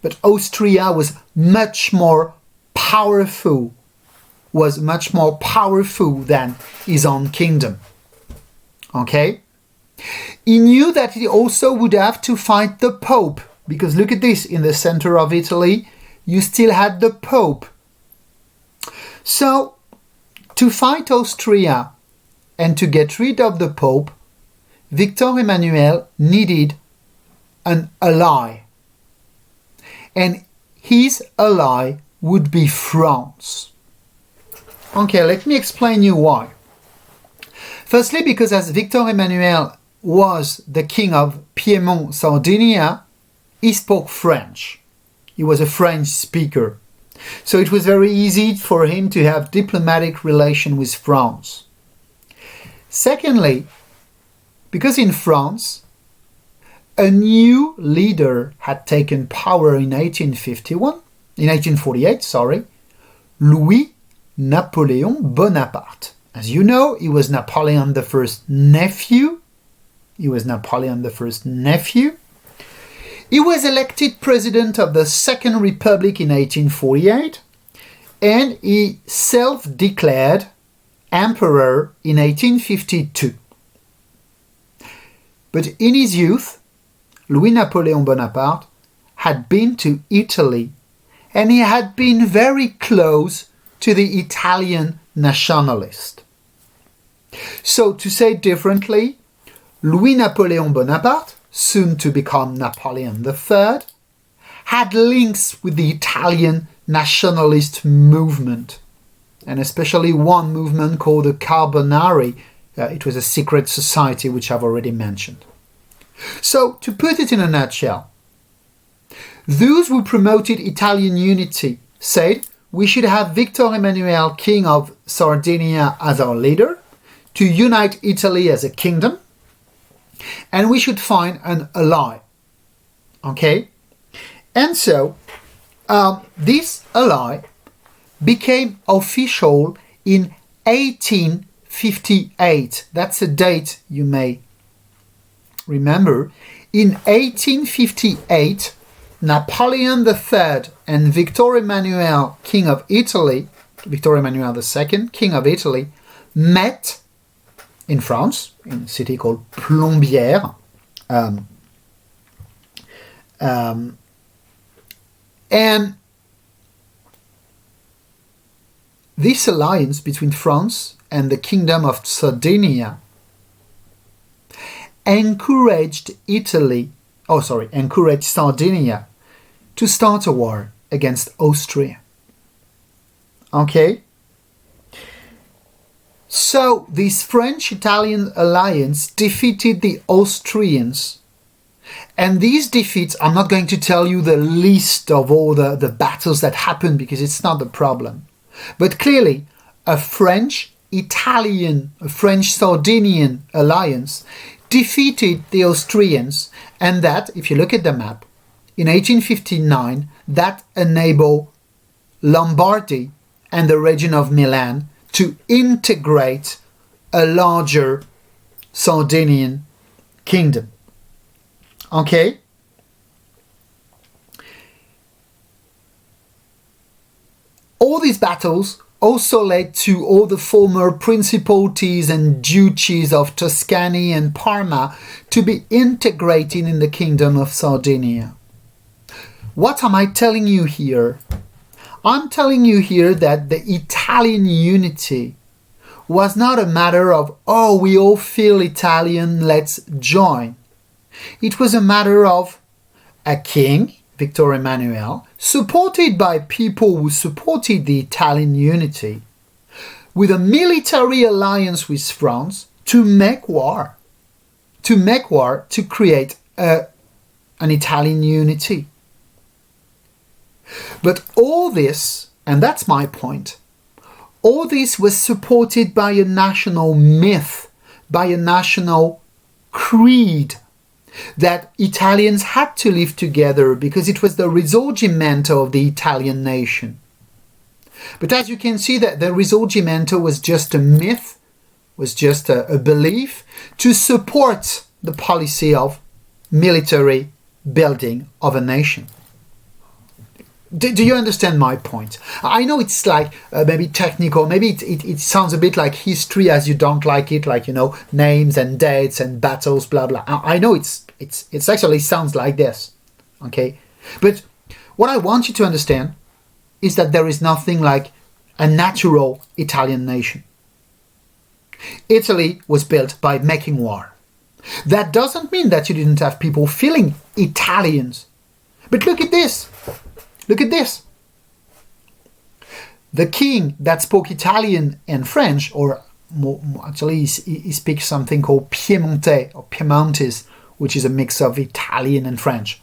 But Austria was much more powerful than his own kingdom. Okay? He knew that he also would have to fight the Pope, because look at this, in the center of Italy, you still had the Pope. So, to fight Austria and to get rid of the Pope, Victor Emmanuel needed an ally. And his ally would be France. Okay, let me explain you why. Firstly, because as Victor Emmanuel was the king of Piedmont, Sardinia, he spoke French. He was a French speaker. So it was very easy for him to have diplomatic relation with France. Secondly, because in France, a new leader had taken power in 1848, Louis Napoleon Bonaparte. As you know, he was Napoleon I's nephew. He was elected president of the Second Republic in 1848, and he self-declared emperor in 1852. But in his youth, Louis Napoleon Bonaparte had been to Italy, and he had been very close to the Italian nationalists. So, to say it differently, Louis Napoleon Bonaparte, soon to become Napoleon III, had links with the Italian nationalist movement, and especially one movement called the Carbonari. It was a secret society which I've already mentioned. So, to put it in a nutshell, those who promoted Italian unity said we should have Victor Emmanuel, King of Sardinia, as our leader, to unite Italy as a kingdom, and we should find an ally. Okay? And so, this ally became official in 1858. That's a date you may remember. In 1858, Napoleon III and Victor Emmanuel, King of Italy, Victor Emmanuel II, King of Italy, met in France, in a city called Plombières. And this alliance between France and the Kingdom of Sardinia encouraged Sardinia to start a war against Austria. Okay? So, this French-Italian alliance defeated the Austrians. And these defeats, I'm not going to tell you the list of all the battles that happened because it's not the problem. But clearly, a French-Sardinian alliance defeated the Austrians, and that, if you look at the map, in 1859, that enabled Lombardy and the region of Milan to integrate a larger Sardinian kingdom. Okay? All these battles also led to all the former principalities and duchies of Tuscany and Parma to be integrated in the Kingdom of Sardinia. What am I telling you here? I'm telling you here that the Italian unity was not a matter of, oh, we all feel Italian, let's join. It was a matter of a king, Victor Emmanuel, supported by people who supported the Italian unity, with a military alliance with France to make war. To create an Italian unity. But all this, and that's my point, all this was supported by a national myth, by a national creed, that Italians had to live together because it was the risorgimento of the Italian nation. But as you can see, that the risorgimento was just a myth, was just a belief to support the policy of military building of a nation. Do you understand my point? I know it's like maybe technical, maybe it sounds a bit like history as you don't like it, like, names and dates and battles, blah, blah. I know it's actually sounds like this, okay? But what I want you to understand is that there is nothing like a natural Italian nation. Italy was built by making war. That doesn't mean that you didn't have people feeling Italians. But look at this. Look at this. The king that spoke Italian and French, or actually he speaks something called Piemonte or Piemontese, which is a mix of Italian and French.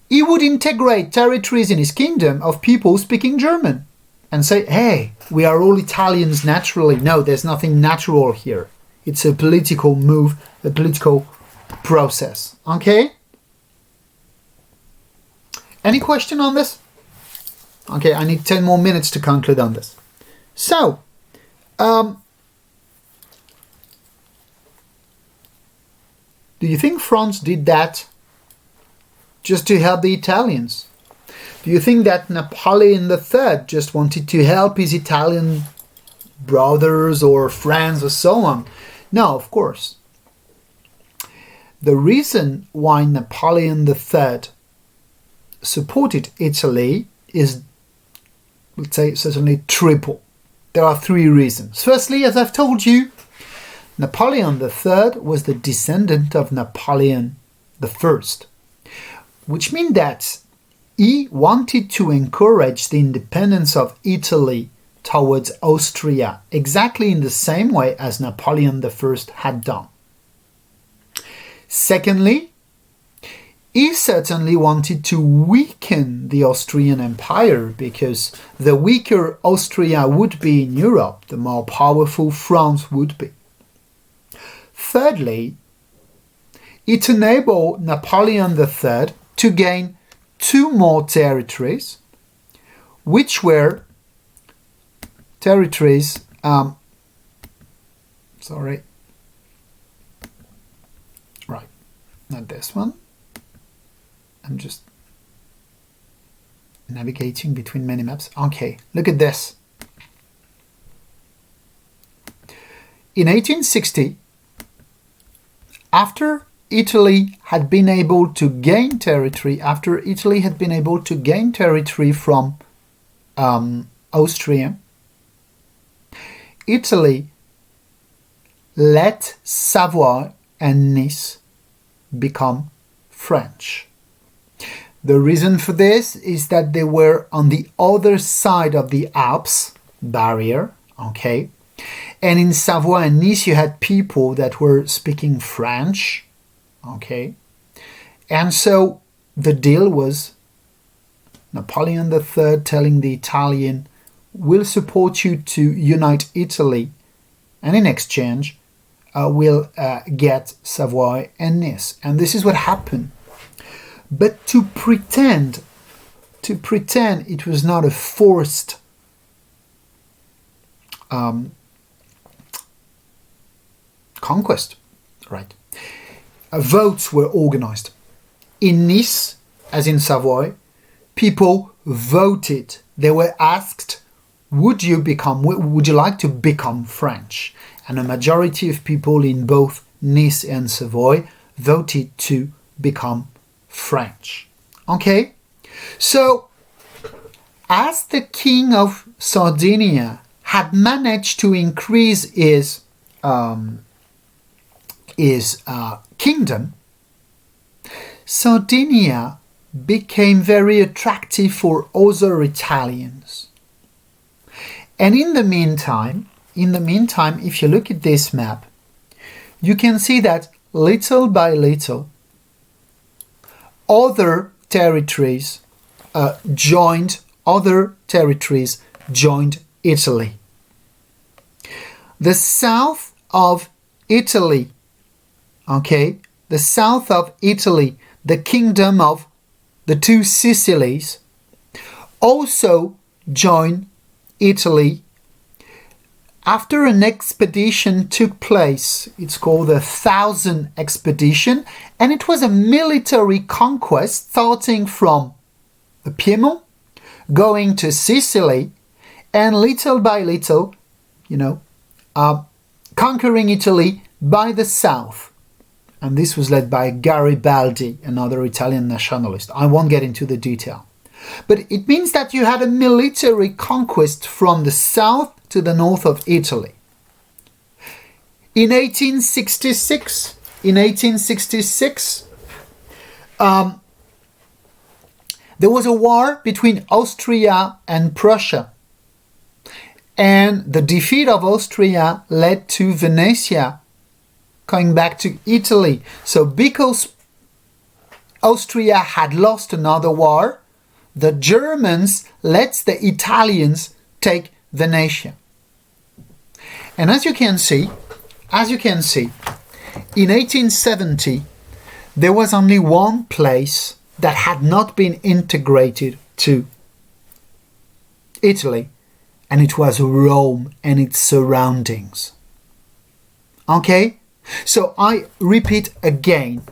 He would integrate territories in his kingdom of people speaking German and say, hey, we are all Italians naturally. No, there's nothing natural here. It's a political move, a political process. Okay? Any question on this? Okay, I need 10 more minutes to conclude on this. So, do you think France did that just to help the Italians? Do you think that Napoleon III just wanted to help his Italian brothers or friends or so on? No, of course. The reason why Napoleon III supported Italy is, let's say, certainly triple. There are three reasons. Firstly, as I've told you, Napoleon III was the descendant of Napoleon I, which means that he wanted to encourage the independence of Italy towards Austria, exactly in the same way as Napoleon I had done. Secondly, he certainly wanted to weaken the Austrian Empire, because the weaker Austria would be in Europe, the more powerful France would be. Thirdly, it enabled Napoleon III to gain 2 more territories, which were territories, right, not this one. I'm just navigating between many maps. Okay, look at this. In 1860, after Italy had been able to gain territory, from Austria, Italy let Savoy and Nice become French. The reason for this is that they were on the other side of the Alps barrier, okay? And in Savoy and Nice you had people that were speaking French, okay? And so the deal was Napoleon III telling the Italian, we'll support you to unite Italy, and in exchange we'll get Savoy and Nice. And this is what happened. But to pretend it was not a forced conquest, right? Votes were organized. In Nice, as in Savoy, people voted. They were asked, would you like to become French? And a majority of people in both Nice and Savoy voted to become French. Okay? So, as the king of Sardinia had managed to increase his kingdom, Sardinia became very attractive for other Italians. And in the meantime, if you look at this map, you can see that little by little, other territories joined Italy. The south of Italy, the kingdom of the 2 Sicilies, also joined Italy after an expedition took place. It's called the 1000 Expedition, and it was a military conquest starting from the Piedmont, going to Sicily, and little by little, conquering Italy by the south. And this was led by Garibaldi, another Italian nationalist. I won't get into the detail. But it means that you had a military conquest from the south to the north of Italy. In 1866, there was a war between Austria and Prussia. And the defeat of Austria led to Venetia coming back to Italy. So because Austria had lost another war, the Germans let the Italians take Venetia. And as you can see, in 1870, there was only one place that had not been integrated to Italy, and it was Rome and its surroundings. Okay? So I repeat again.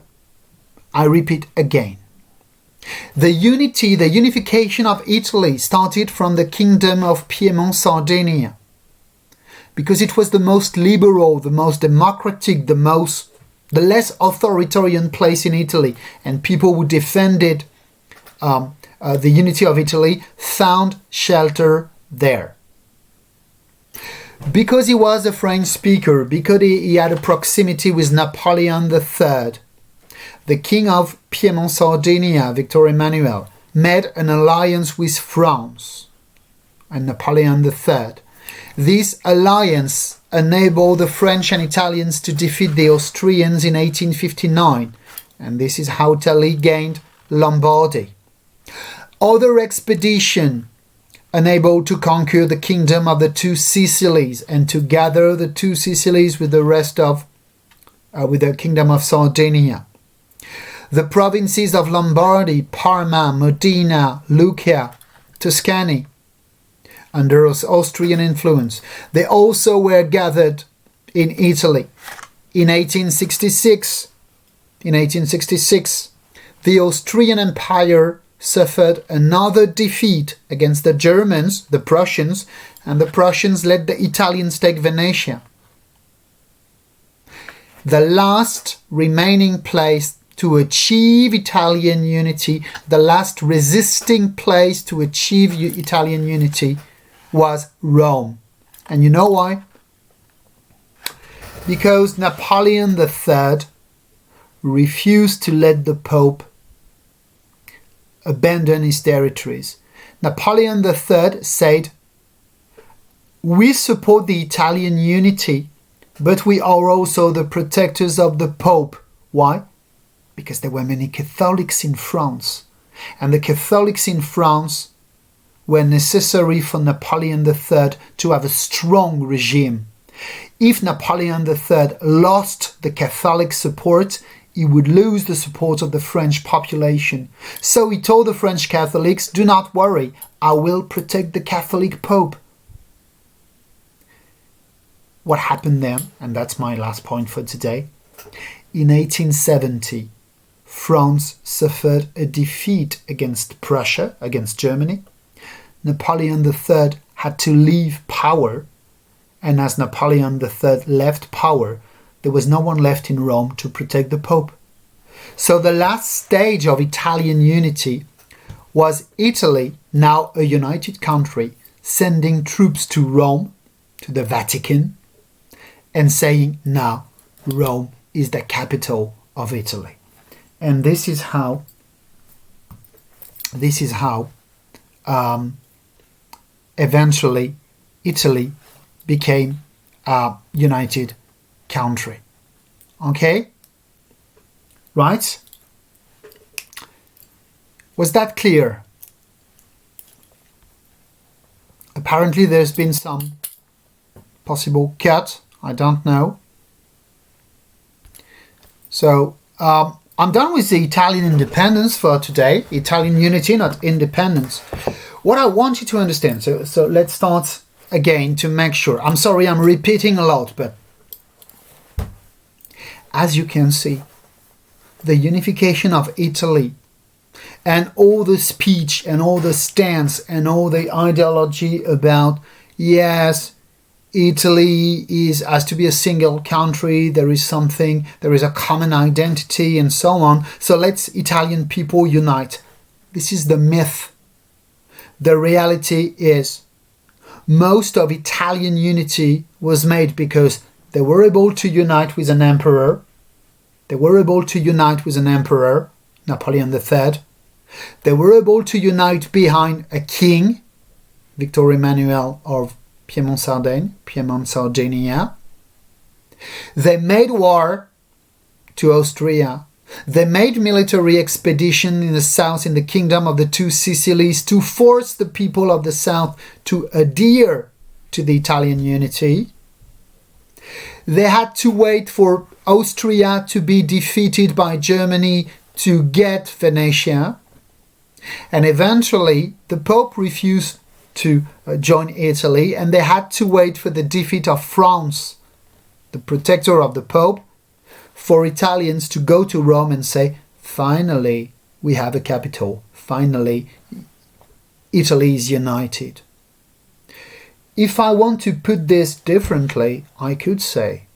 The unification of Italy started from the kingdom of Piedmont, Sardinia, because it was the most liberal, the most democratic, the less authoritarian place in Italy, and people who defended the unity of Italy found shelter there. Because he was a French speaker, because he had a proximity with Napoleon III, the king of Piedmont, Sardinia, Victor Emmanuel, made an alliance with France and Napoleon III. This alliance enabled the French and Italians to defeat the Austrians in 1859, and this is how Italy gained Lombardy. Other expedition enabled to conquer the kingdom of the two Sicilies and to gather the two Sicilies with the rest of with the kingdom of Sardinia. The provinces of Lombardy, Parma, Modena, Lucca, Tuscany, under Austrian influence. They also were gathered in Italy. In 1866, the Austrian Empire suffered another defeat against the Germans, the Prussians, and the Prussians let the Italians take Venetia. The last remaining place to achieve Italian unity, the last resisting place to achieve Italian unity was Rome. And you know why? Because Napoleon III refused to let the Pope abandon his territories. Napoleon III said, "We support the Italian unity, but we are also the protectors of the Pope." Why? Because there were many Catholics in France, and the Catholics in France were necessary for Napoleon III to have a strong regime. If Napoleon III lost the Catholic support, he would lose the support of the French population. So he told the French Catholics, "Do not worry, I will protect the Catholic Pope." What happened then, and that's my last point for today, in 1870, France suffered a defeat against Prussia, against Germany. Napoleon III had to leave power, and as Napoleon III left power, there was no one left in Rome to protect the Pope. So the last stage of Italian unity was Italy, now a united country, sending troops to Rome, to the Vatican, and saying, now Rome is the capital of Italy. And this is how eventually Italy became a united country. Okay? Right? Was that clear? Apparently there's been some possible cut. I don't know. So, I'm done with the Italian independence for today. Italian unity, not independence. What I want you to understand, so let's start again to make sure. I'm sorry I'm repeating a lot, but as you can see, the unification of Italy and all the speech and all the stance and all the ideology about, yes, Italy has to be a single country, there is a common identity and so on, so let's Italian people unite. This is the myth. The reality is most of Italian unity was made because they were able to unite with an emperor. They were able to unite with an emperor, Napoleon III. They were able to unite behind a king, Victor Emmanuel of Piedmont, Sardinia. They made war to Austria. They made military expedition in the south in the kingdom of the two Sicilies to force the people of the south to adhere to the Italian unity. They had to wait for Austria to be defeated by Germany to get Venetia. And eventually the Pope refused to join Italy, and they had to wait for the defeat of France, the protector of the Pope, for Italians to go to Rome and say, finally, we have a capital. Finally, Italy is united. If I want to put this differently, I could say,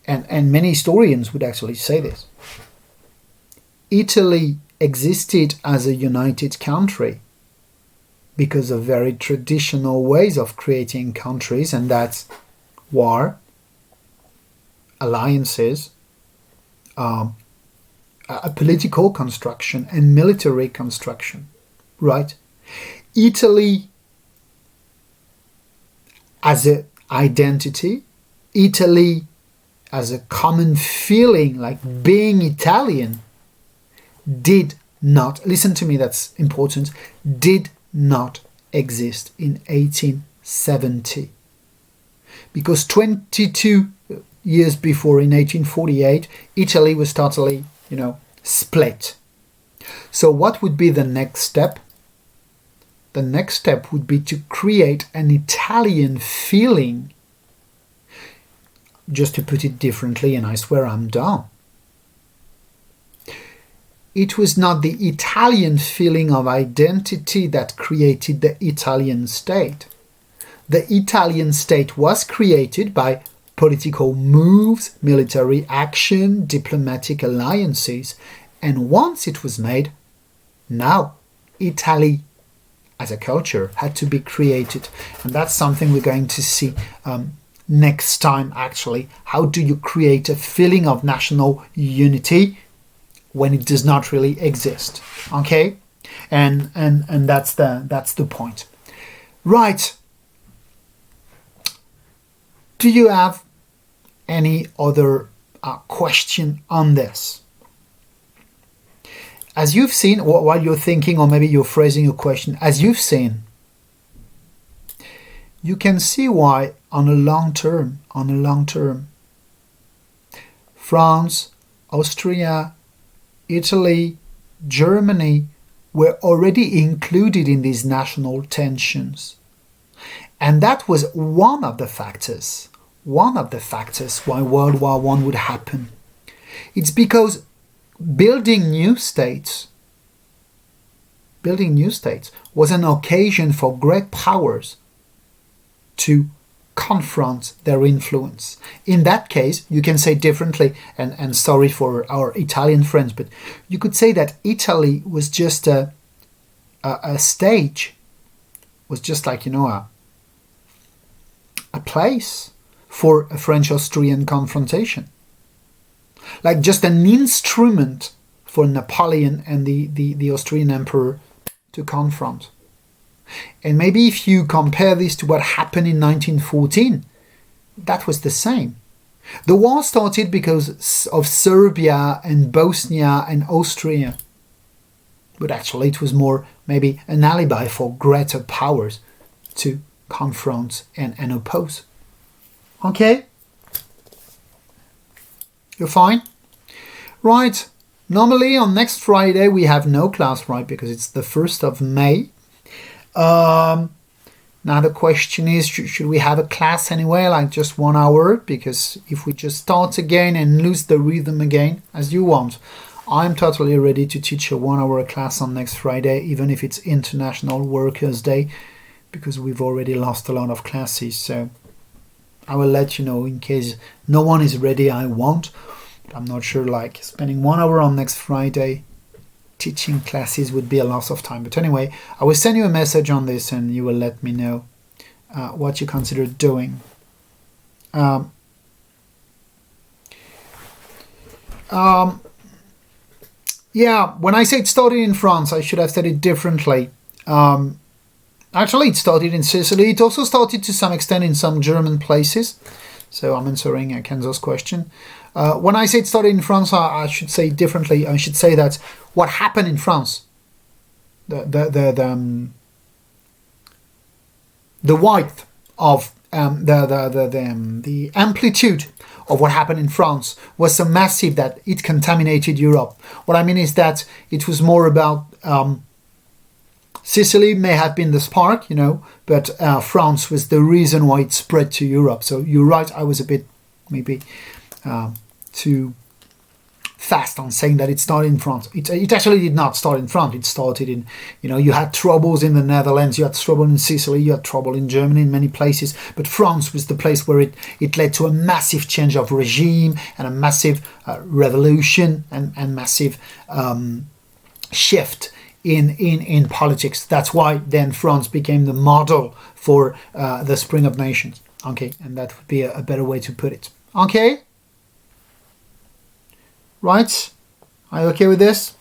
and many historians would actually say this, Italy existed as a united country because of very traditional ways of creating countries, and that's war, alliances, a political construction and military construction, right? Italy as an identity, Italy as a common feeling, like being Italian, did not, listen to me, that's important, did not exist in 1870. Because 22 years before, in 1848, Italy was totally, split. So what would be the next step? The next step would be to create an Italian feeling. Just to put it differently, and I swear I'm done. It was not the Italian feeling of identity that created the Italian state. The Italian state was created by political moves, military action, diplomatic alliances, and once it was made, now Italy as a culture had to be created. And that's something we're going to see next time, actually. How do you create a feeling of national unity when it does not really exist? Okay? And that's the point. Right. Do you have any other question on this? As you've seen, while you're thinking, or maybe you're phrasing your question, as you've seen, you can see why on a long term, France, Austria, Italy, Germany were already included in these national tensions. And that was one of the factors why World War I would happen. It's because building new states was an occasion for great powers to confront their influence. In that case, you can say differently, and sorry for our Italian friends, but you could say that Italy was just a stage, was just like, a place for a French-Austrian confrontation. Like just an instrument for Napoleon and the Austrian emperor to confront. And maybe if you compare this to what happened in 1914, that was the same. The war started because of Serbia and Bosnia and Austria. But actually it was more maybe an alibi for greater powers to confront and oppose. Okay? You're fine? Right. Normally on next Friday we have no class, right? Because it's the 1st of May. Now the question is, should we have a class anyway, like just 1 hour? Because if we just start again and lose the rhythm again, as you want, I'm totally ready to teach a 1 hour class on next Friday, even if it's International Workers' Day, because we've already lost a lot of classes. So I will let you know in case no one is ready. I won't. I'm not sure, like spending 1 hour on next Friday teaching classes would be a loss of time. But anyway, I will send you a message on this and you will let me know what you consider doing. Yeah, when I say it started in France, I should have said it differently. Actually, it started in Sicily. It also started to some extent in some German places. So I'm answering Kenzo's question. When I say it started in France, I should say it differently. I should say that what happened in France, the width of the amplitude of what happened in France was so massive that it contaminated Europe. What I mean is that it was more about Sicily may have been the spark, but France was the reason why it spread to Europe. So you're right, I was a bit maybe too fast on saying that it started in France. It actually did not start in France. It started in, you had troubles in the Netherlands, you had trouble in Sicily, you had trouble in Germany, in many places. But France was the place where it led to a massive change of regime and a massive revolution and massive shift in politics. That's why then France became the model for the Spring of Nations. Okay, and that would be a better way to put it. Okay? Right? Are you okay with this?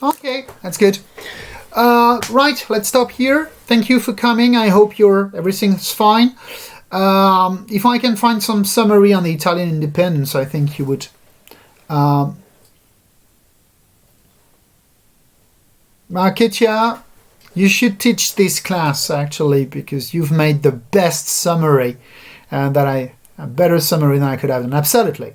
Okay, that's good. Right, let's stop here. Thank you for coming. I hope everything's fine. If I can find some summary on the Italian independence, I think you would. Marketia, you should teach this class actually, because you've made the best summary a better summary than I could have done. Absolutely.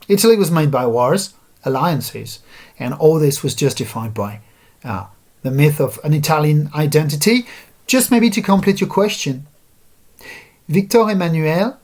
Italy was made by wars, alliances, and all this was justified by the myth of an Italian identity. Just maybe to complete your question, Victor Emmanuel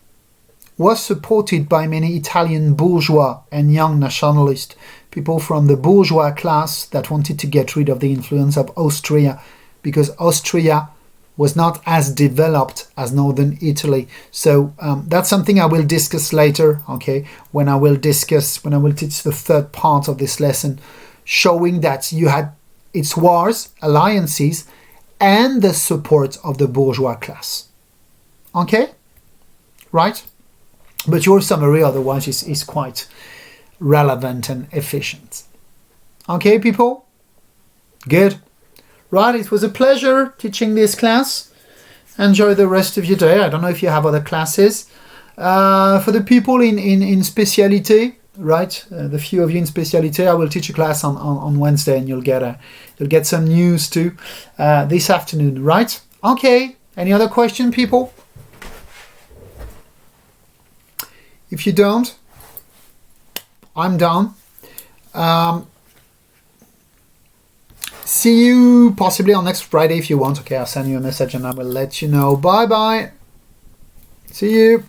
was supported by many Italian bourgeois and young nationalists, people from the bourgeois class that wanted to get rid of the influence of Austria, because Austria was not as developed as northern Italy. So that's something I will discuss later, okay, when I will teach the third part of this lesson, showing that you had its wars, alliances, and the support of the bourgeois class. Okay? Right? But your summary otherwise is quite relevant and efficient. Okay, people? Good. Right, it was a pleasure teaching this class. Enjoy the rest of your day. I don't know if you have other classes. For the people in speciality, right, the few of you in speciality, I will teach a class on Wednesday, and you'll get some news too this afternoon, right? Okay, any other question, people? If you don't, I'm done. See you possibly on next Friday if you want. Okay, I'll send you a message and I will let you know. Bye bye. See you.